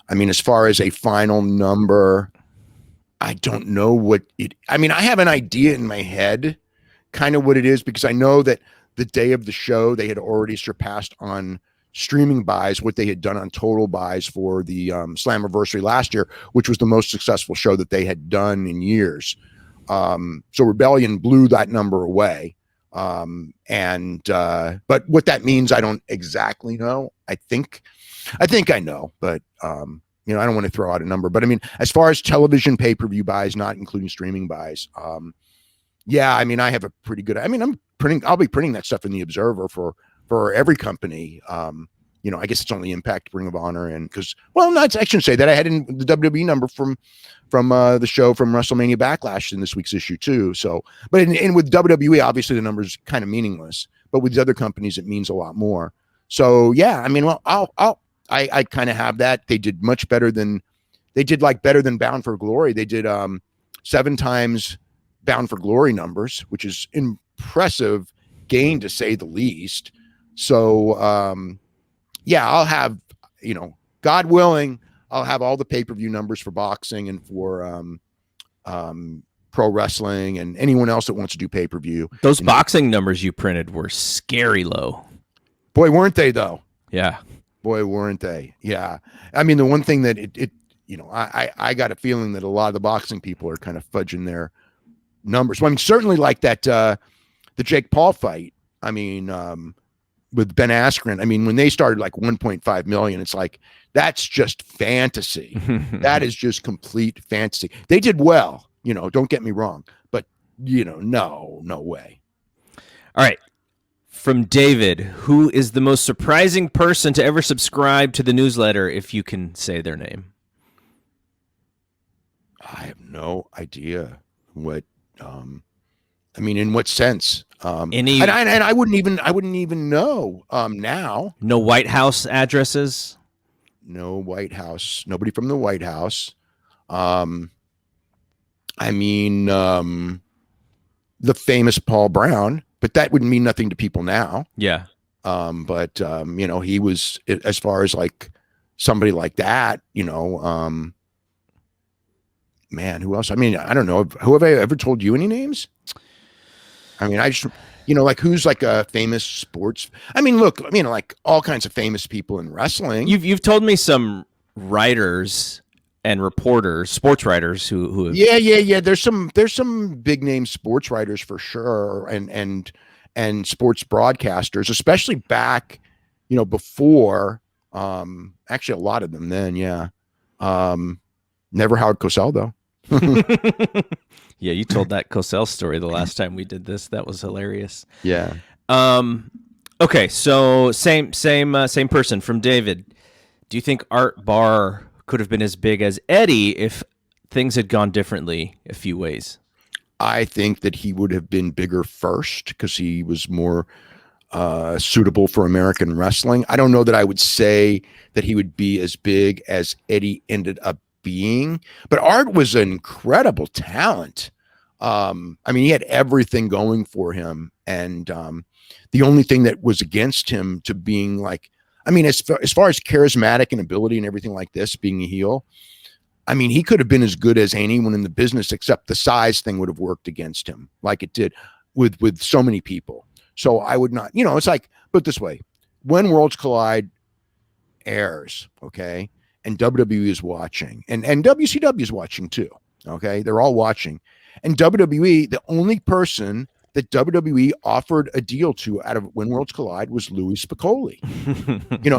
I mean, as far as a final number, I don't know what it, I mean, I have an idea in my head, kind of what it is, because I know that the day of the show, they had already surpassed on streaming buys what they had done on total buys for the Slammiversary last year, which was the most successful show that they had done in years. So Rebellion blew that number away. But what that means, I don't exactly know. I think I know, but, I don't want to throw out a number, but I mean, as far as television pay-per-view buys, not including streaming buys, yeah, I mean, I have a pretty good, I mean, I'll be printing that stuff in the Observer for every company. I guess it's only Impact, Ring of Honor, and because, well, no, I shouldn't say that. I had in the WWE number from the show from WrestleMania Backlash in this week's issue too. So, but with WWE, obviously the number's kind of meaningless, but with the other companies, it means a lot more. So yeah, I mean, well, I kind of have that. They did better than Bound for Glory. They did 7 times Bound for Glory numbers, which is impressive gain to say the least. So yeah, I'll have, God willing, I'll have all the pay-per-view numbers for boxing and for pro wrestling and anyone else that wants to do pay-per-view. Those boxing numbers you printed were scary low. Boy, weren't they though? Yeah. Boy, weren't they? Yeah. I mean, the one thing that I got a feeling that a lot of the boxing people are kind of fudging their numbers. Well, I mean, certainly like that, the Jake Paul fight. I mean, with Ben Askren, I mean, when they started like 1.5 million, it's like, that's just fantasy. That is just complete fantasy. They did well, don't get me wrong, but no way. All right. From David, who is the most surprising person to ever subscribe to the newsletter, if you can say their name? I have no idea what, I mean, in what sense? And I wouldn't even know now. No White House addresses? No White House. Nobody from the White House. I mean, the famous Paul Brown, but that would mean nothing to people now. Yeah. But he was, as far as like somebody like that, man, who else? I mean, I don't know. Who have I ever told you any names? I mean, I just, like who's like a famous sports. I mean, look, like all kinds of famous people in wrestling. You've told me some writers and reporters, sports writers who have... Yeah. There's some big name sports writers for sure, and sports broadcasters, especially back, before. Actually, a lot of them then. Yeah. Never Howard Cosell though. Yeah, you told that Cosell story the last time we did this. That was hilarious. Yeah. Okay, so same person. From David. Do you think Art Barr could have been as big as Eddie if things had gone differently a few ways? I think that he would have been bigger first because he was more suitable for American wrestling. I don't know that I would say that he would be as big as Eddie ended up being, but Art was an incredible talent. I mean, he had everything going for him, and the only thing that was against him to being like, I mean, as far as charismatic and ability and everything like this, being a heel, I mean, he could have been as good as anyone in the business, except the size thing would have worked against him, like it did with so many people. So I would not, it's like, put it this way, when Worlds Collide airs, okay, and WWE is watching, and WCW is watching too, okay, they're all watching, and WWE, the only person that WWE offered a deal to out of When Worlds Collide was Louis Spicolli.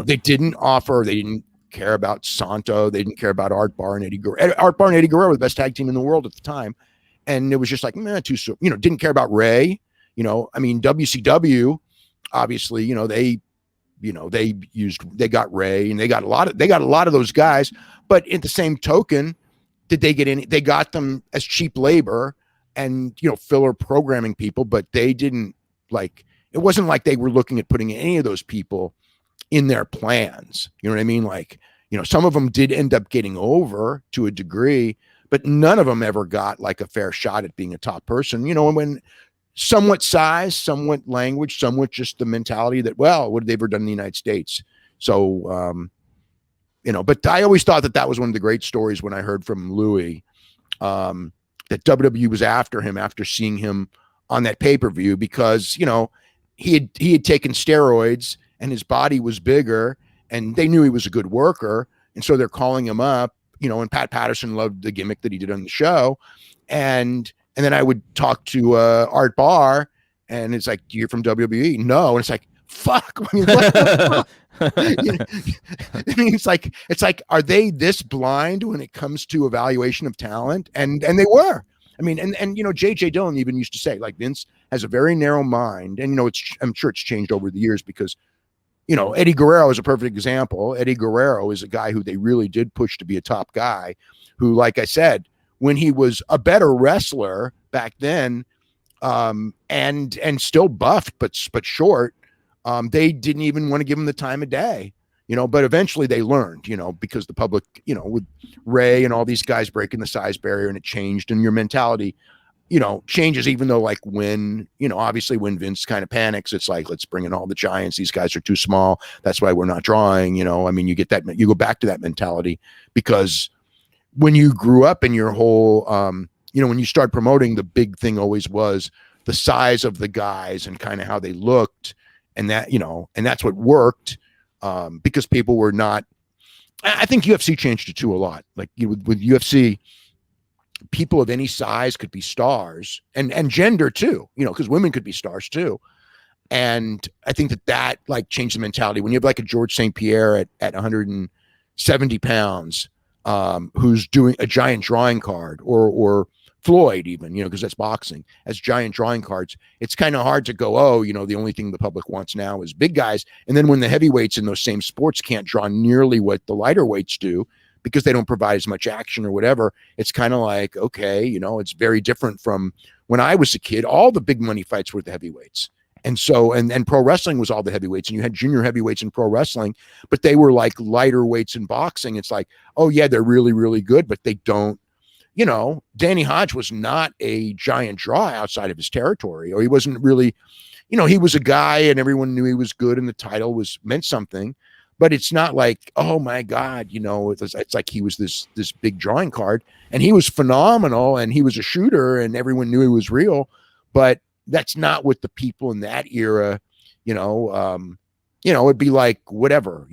They didn't care about Santo, they didn't care about Art Barr and Eddie Guerrero. Art Barr and Eddie Guerrero were the best tag team in the world at the time, and it was just like, too soon. Didn't care about Ray. I mean, WCW, obviously, they got Ray, and they got a lot of those guys, but in the same token, did they get any? They got them as cheap labor and, filler programming people, but they didn't it wasn't like they were looking at putting any of those people in their plans. You know what I mean? Like, some of them did end up getting over to a degree, but none of them ever got like a fair shot at being a top person, and when somewhat size, somewhat language, somewhat just the mentality that, well, what have they ever done in the United States? So, but I always thought that was one of the great stories when I heard from Louis, that WWE was after him after seeing him on that pay-per-view because, he had taken steroids and his body was bigger and they knew he was a good worker. And so they're calling him up, and Pat Patterson loved the gimmick that he did on the show. And then I would talk to Art Barr, and it's like, you're from WWE? No. And it's like, fuck. I mean, what I mean, it's like, are they this blind when it comes to evaluation of talent? And they were. I mean, and JJ Dillon even used to say, like, Vince has a very narrow mind, and I'm sure it's changed over the years because Eddie Guerrero is a perfect example. Eddie Guerrero is a guy who they really did push to be a top guy, who, like I said, when he was a better wrestler back then, and still buffed but short, they didn't even want to give him the time of day, but eventually they learned, because the public, with Ray and all these guys breaking the size barrier, and it changed, and your mentality, changes, even though like when, obviously when Vince kind of panics, it's like, let's bring in all the giants. These guys are too small. That's why we're not drawing, I mean, you get that, you go back to that mentality because when you grew up in your whole, when you start promoting, the big thing always was the size of the guys and kind of how they looked, and that, and that's what worked, because people were not, I think UFC changed it too a lot. Like with UFC, people of any size could be stars, and gender too, because women could be stars too. And I think that like changed the mentality. When you have like a George St. Pierre at 170 pounds, who's doing a giant drawing card, or Floyd even, because that's boxing, as giant drawing cards, it's kind of hard to go, oh, the only thing the public wants now is big guys. And then when the heavyweights in those same sports can't draw nearly what the lighter weights do because they don't provide as much action or whatever, it's kind of like, okay, it's very different from when I was a kid. All the big money fights were the heavyweights. And so, and pro wrestling was all the heavyweights, and you had junior heavyweights in pro wrestling, but they were like lighter weights in boxing. It's like, oh yeah, they're really, really good, but they don't, Danny Hodge was not a giant draw outside of his territory, or he wasn't really, he was a guy and everyone knew he was good and the title meant something, but it's not like, oh my God, it's like he was this big drawing card, and he was phenomenal and he was a shooter and everyone knew he was real, but that's not what the people in that era, it'd be like whatever,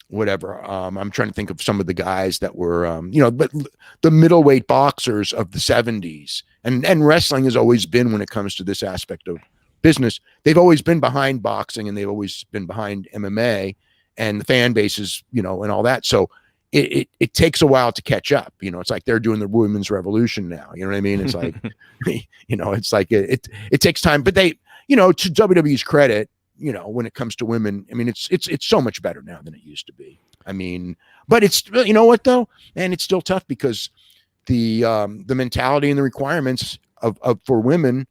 whatever. I'm trying to think of some of the guys that were, but the middleweight boxers of the 70s, and wrestling has always been, when it comes to this aspect of business, they've always been behind boxing, and they've always been behind MMA and the fan bases, and all that. So it takes a while to catch up. It's like they're doing the women's revolution now. You know what I mean? It's like, it's like it takes time, but they, to WWE's credit, when it comes to women, I mean, it's so much better now than it used to be. I mean, but it's, you know what though? And it's still tough because the mentality and the requirements of for women,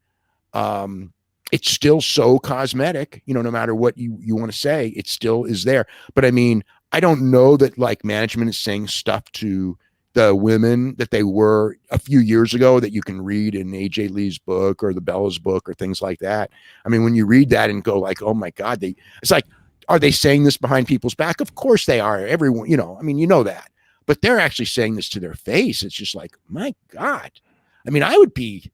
it's still so cosmetic, no matter what you want to say, it still is there. But I mean, I don't know that like management is saying stuff to the women that they were a few years ago that you can read in AJ Lee's book or the Bella's book or things like that. I mean, when you read that and go like, oh my God, it's like, are they saying this behind people's back? Of course they are. Everyone, I mean, that, but they're actually saying this to their face. It's just like, my God. I mean, I would be,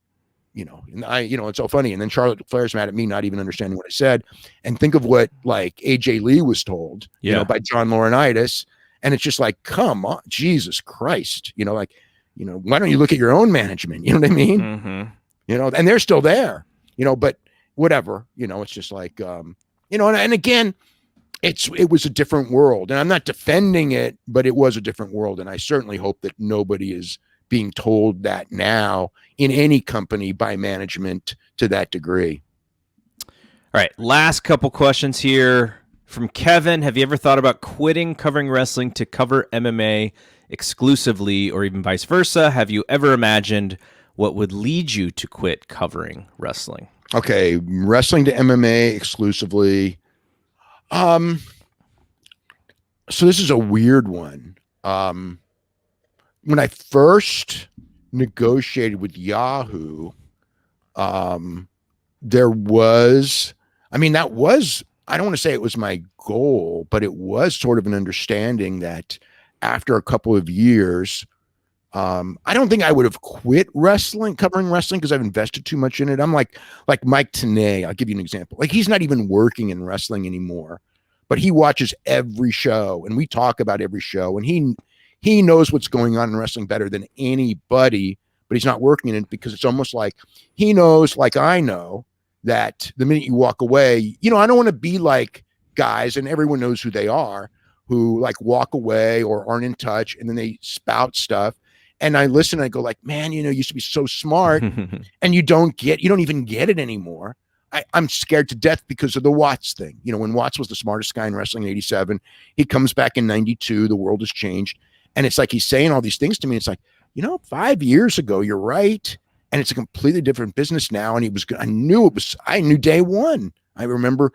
and it's so funny. And then Charlotte Flair's mad at me not even understanding what I said. And think of what like AJ Lee was told, by John Laurinaitis. And it's just like, come on, Jesus Christ, why don't you look at your own management? You know what I mean? Mm-hmm. And they're still there, but whatever, it's just like, and again, it was a different world, and I'm not defending it, but it was a different world. And I certainly hope that nobody is being told that now in any company by management to that degree. All right. Last couple questions here from Kevin. Have you ever thought about quitting covering wrestling to cover MMA exclusively, or even vice versa? Have you ever imagined what would lead you to quit covering wrestling? Okay. Wrestling to MMA exclusively. So this is a weird one. When I first negotiated with Yahoo, there was, I mean, that was, I don't want to say it was my goal, but it was sort of an understanding that after a couple of years, I don't think I would have quit covering wrestling, because I've invested too much in it. I'm like Mike Tenay. I'll give you an example. Like, he's not even working in wrestling anymore, but he watches every show, and we talk about every show, and he knows what's going on in wrestling better than anybody, but he's not working in it, because it's almost like he knows, like I know, that the minute you walk away, I don't want to be like guys, and everyone knows who they are, who like walk away or aren't in touch, and then they spout stuff. And I listen and I go like, man, you used to be so smart, and you don't even get it anymore. I'm scared to death because of the Watts thing. When Watts was the smartest guy in wrestling in 87, he comes back in 92, the world has changed. And it's like, he's saying all these things to me. It's like, 5 years ago, you're right. And it's a completely different business now. And I knew day one. I remember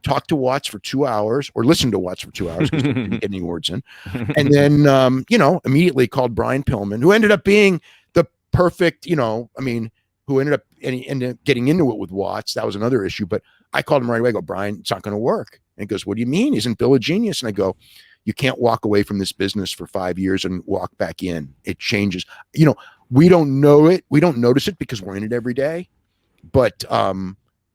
talked to Watts for 2 hours, or listened to Watts for 2 hours, because he didn't get any words in. And then, immediately called Brian Pillman, who ended up being perfect, I mean, who ended up getting into it with Watts. That was another issue, but I called him right away. I go, Brian, it's not going to work. And he goes, what do you mean? Isn't Bill a genius? And I go, you can't walk away from this business for 5 years and walk back in. It changes. We don't know it. We don't notice it because we're in it every day. But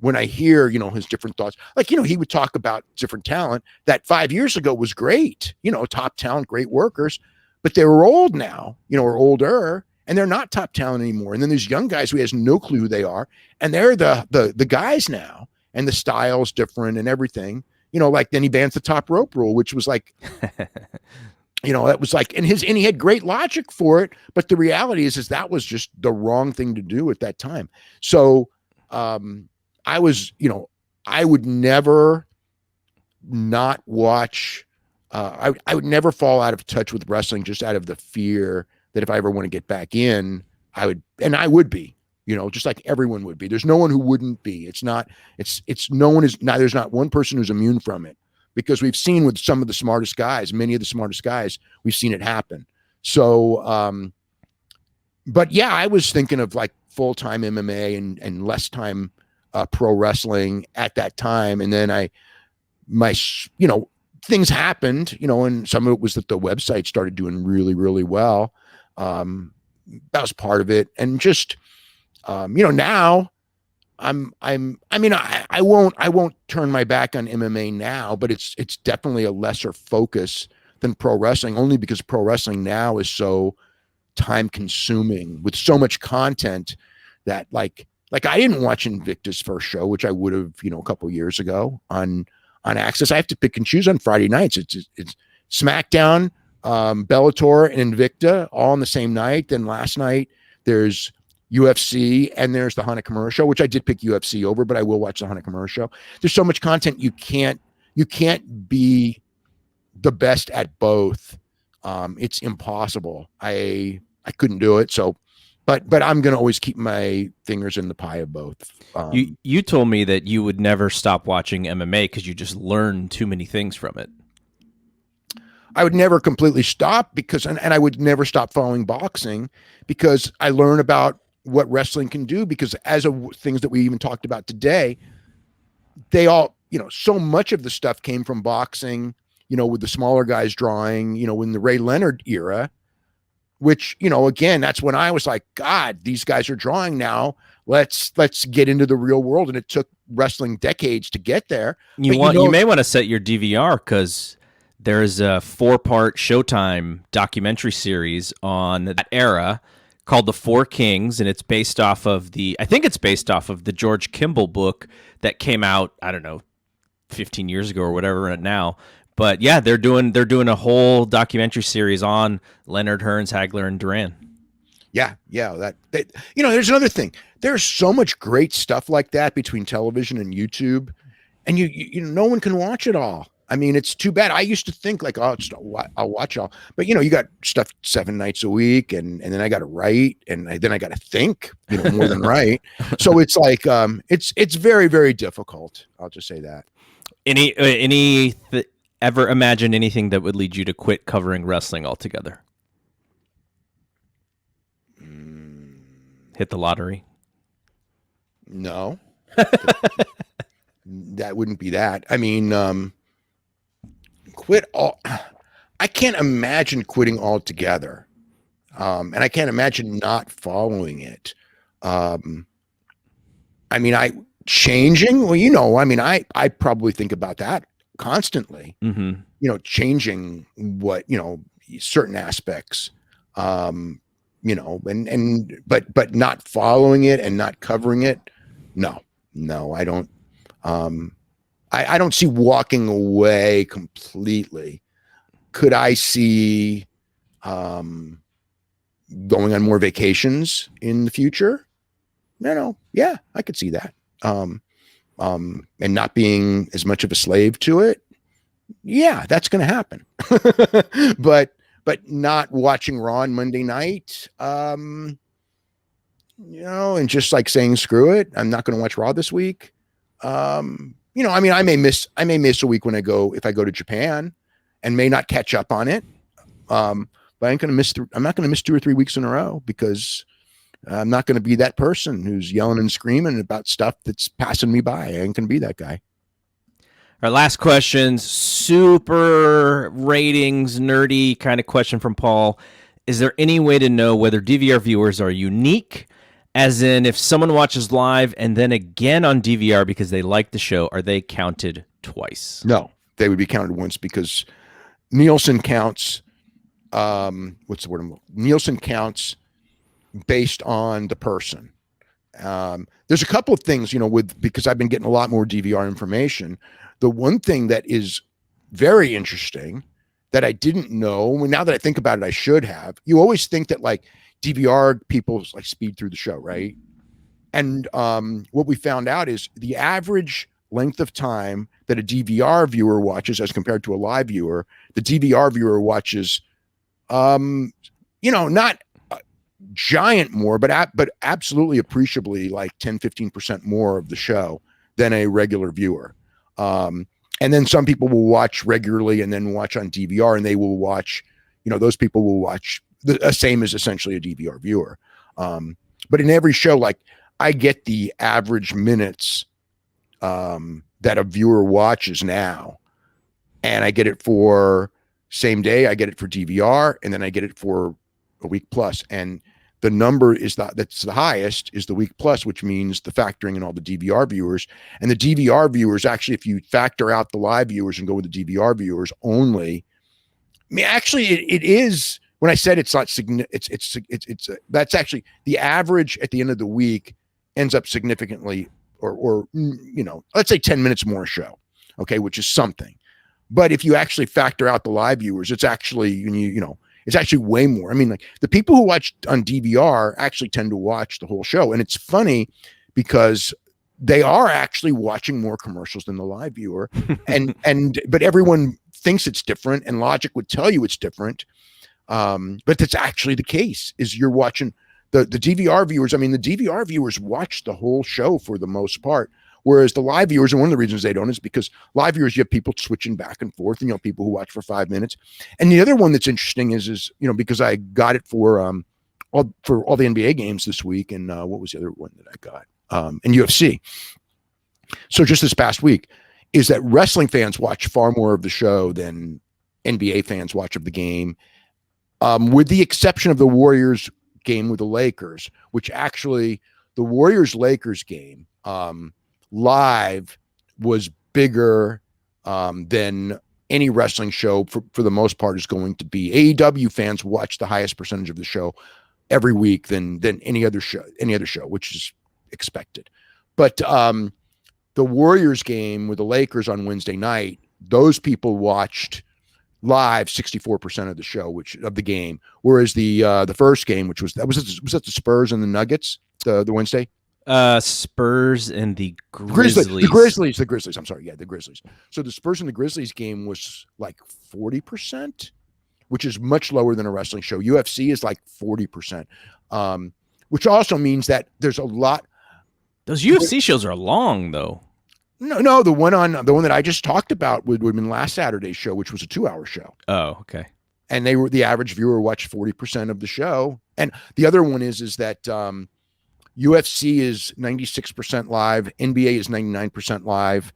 when I hear, his different thoughts, like, he would talk about different talent that 5 years ago was great, top talent, great workers, but they were old now, or older, and they're not top talent anymore. And then there's young guys who has no clue who they are, and they're the guys now, and the style's different and everything, like then he bans the top rope rule, which was like, that was like, and he had great logic for it, but the reality is that was just the wrong thing to do at that time. So, I would never not watch, I would never fall out of touch with wrestling just out of the fear that if I ever want to get back in, I would be, just like everyone would be. There's no one who wouldn't be. There's not one person who's immune from it, because we've seen with some of the smartest guys, many of the smartest guys, we've seen it happen. So, but yeah, I was thinking of like full-time MMA and less time pro wrestling at that time. And then things happened, and some of it was that the website started doing really, really well. That was part of it. And just, now I won't turn my back on MMA now, but it's definitely a lesser focus than pro wrestling, only because pro wrestling now is so time consuming with so much content that like I didn't watch Invicta's first show, which I would have, a couple of years ago on Access. I have to pick and choose on Friday nights. It's SmackDown, Bellator, and Invicta all on the same night. Then last night there's UFC and there's the Hanakamura show, which I did pick UFC over, but I will watch the Hanakamura show. There's so much content. You can't be the best at both. It's impossible. I couldn't do it. So, but I'm going to always keep my fingers in the pie of both. You told me that you would never stop watching MMA because you just learn too many things from it. I would never completely stop and I would never stop following boxing because I learn about what wrestling can do, because as of things that we even talked about today, they all, so much of the stuff came from boxing, with the smaller guys drawing, in the Ray Leonard era, which, again, that's when I was like, God, these guys are drawing now. Let's get into the real world. And it took wrestling decades to get there. You may want to set your DVR, because there's a 4-part Showtime documentary series on that era called The Four Kings, and it's based off of the George Kimball book that came out, I don't know, 15 years ago or whatever now. But yeah, they're doing a whole documentary series on Leonard, Hearns, Hagler, and Duran. Yeah. There's another thing. There's so much great stuff like that between television and YouTube, and you no one can watch it all. I mean, it's too bad. I used to think like, oh, I'll watch all, but you got stuff 7 nights a week, and then I got to write, and then I got to think, more than write. So it's like, it's very, very difficult. I'll just say that. Ever imagine anything that would lead you to quit covering wrestling altogether? Hit the lottery? No, that wouldn't be that. I mean, quit all. I can't imagine quitting altogether. And I can't imagine not following it. Changing, well, I probably think about that constantly, changing what, certain aspects, but not following it and not covering it. No, I don't, I don't see walking away completely. Could I see, going on more vacations in the future? No. Yeah, I could see that. And not being as much of a slave to it. Yeah, that's going to happen. but not watching Raw on Monday night, and just like saying, screw it, I'm not going to watch Raw this week. I may miss a week if I go to Japan, and may not catch up on it. But I'm not going to miss 2 or 3 weeks in a row because I'm not going to be that person who's yelling and screaming about stuff that's passing me by. I ain't going to be that guy. Our last question, super ratings, nerdy kind of question from Paul. Is there any way to know whether DVR viewers are unique? As in, if someone watches live and then again on DVR because they like the show, are they counted twice? No, they would be counted once because Nielsen counts. What's the word? Nielsen counts based on the person. There's a couple of things, because I've been getting a lot more DVR information. The one thing that is very interesting that I didn't know, now that I think about it, I should have. You always think that like DVR people like speed through the show, right? And what we found out is the average length of time that a DVR viewer watches as compared to a live viewer, the DVR viewer watches, not giant more, but absolutely appreciably like 10-15% more of the show than a regular viewer. And then some people will watch regularly and then watch on DVR, and they will watch, those people will watch the same as essentially a DVR viewer. But in every show, like I get the average minutes that a viewer watches now, and I get it for same day, I get it for DVR, and then I get it for a week plus. And the number that's the highest is the week plus, which means the factoring in all the DVR viewers. And the DVR viewers, actually, if you factor out the live viewers and go with the DVR viewers only, I mean, actually, it is. When I said it's not significant, it's that's actually the average at the end of the week ends up significantly, or let's say 10 minutes more a show, okay, which is something. But if you actually factor out the live viewers, it's actually it's actually way more. I mean, like the people who watch on DVR actually tend to watch the whole show. And it's funny because they are actually watching more commercials than the live viewer. But everyone thinks it's different, and logic would tell you it's different. But that's actually the case. Is you're watching the DVR viewers. I mean, the DVR viewers watch the whole show for the most part. Whereas the live viewers, and one of the reasons they don't is because live viewers, you have people switching back and forth, and people who watch for 5 minutes. And the other one that's interesting is because I got it for all the NBA games this week, and what was the other one that I got? And UFC. So just this past week is that wrestling fans watch far more of the show than NBA fans watch of the game, with the exception of the Warriors game with the Lakers, which actually the Warriors-Lakers game live was bigger than any wrestling show for the most part is going to be. AEW fans watch the highest percentage of the show every week than any other show, which is expected. But the Warriors game with the Lakers on Wednesday night, those people watched live 64% of the show, of the game, whereas the first game, which was that the Spurs and the Nuggets, the Wednesday. Spurs and the Grizzlies. The Grizzlies. I'm sorry. Yeah, the Grizzlies. So the Spurs and the Grizzlies game was like 40%, which is much lower than a wrestling show. UFC is like 40%, which also means that there's a lot. Those UFC shows are long, though. No, the one that I just talked about would have been last Saturday's show, which was a 2-hour show. Oh, okay. And the average viewer watched 40% of the show. And the other one is that UFC is 96% live, NBA is 99% live,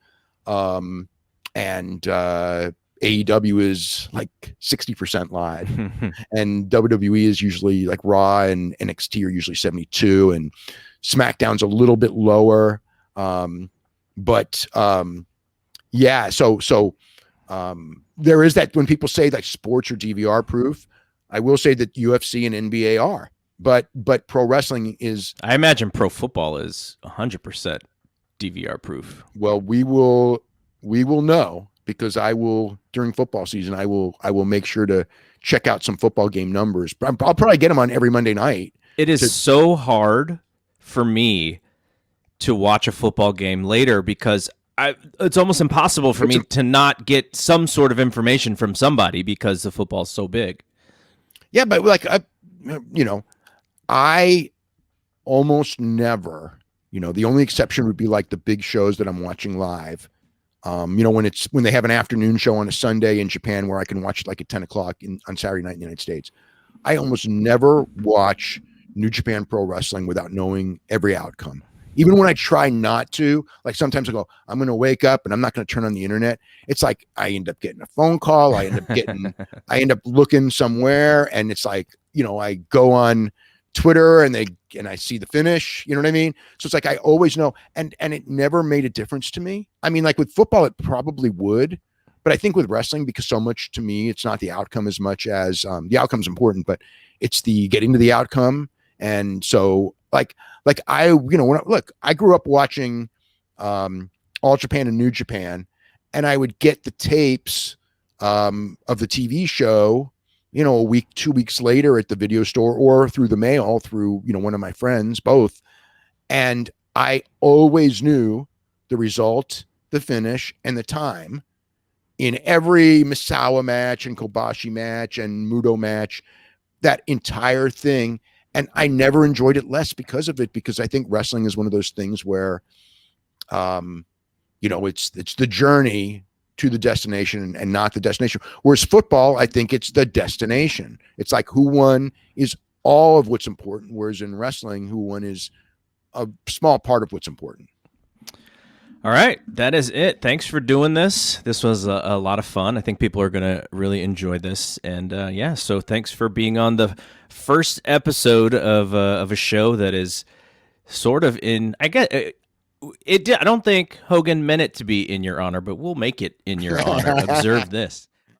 and AEW is like 60% live, and WWE is usually like Raw and NXT are usually 72, and SmackDown's a little bit lower. But yeah, so there is that when people say like sports are DVR proof, I will say that UFC and NBA are, but pro wrestling is. I imagine pro football is 100% DVR proof. Well, we will know, because I will, during football season, I will make sure to check out some football game numbers. I'll probably get them on every Monday night. It is so hard for me to watch a football game later because it's almost impossible for me to not get some sort of information from somebody because the football's so big. Yeah, but like, I almost never, the only exception would be like the big shows that I'm watching live. When they have an afternoon show on a Sunday in Japan where I can watch it like at 10 o'clock on Saturday night in the United States. I almost never watch New Japan Pro Wrestling without knowing every outcome. Even when I try not to, like sometimes I go, I'm going to wake up and I'm not going to turn on the internet. It's like I end up getting a phone call. I end up looking somewhere, and it's like, I go on Twitter and I see the finish. You know what I mean? So it's like I always know, and it never made a difference to me. I mean, like with football, it probably would, but I think with wrestling, because so much to me, it's not the outcome as much as the outcome's important, but it's the getting to the outcome. And so like I, I grew up watching All Japan and New Japan, and I would get the tapes of the TV show, a week, 2 weeks later at the video store or through the mail through, one of my friends, both. And I always knew the result, the finish, and the time in every Misawa match and Kobashi match and Muto match, that entire thing. And I never enjoyed it less because of it, because I think wrestling is one of those things where, it's the journey to the destination and not the destination. Whereas football, I think it's the destination. It's like who won is all of what's important. Whereas in wrestling, who won is a small part of what's important. All right, that is it. Thanks for doing this. This was a lot of fun. I think people are going to really enjoy this. And so thanks for being on the first episode of a show that is sort of in, I guess, I don't think Hogan meant it to be in your honor, but we'll make it in your honor. Observe this.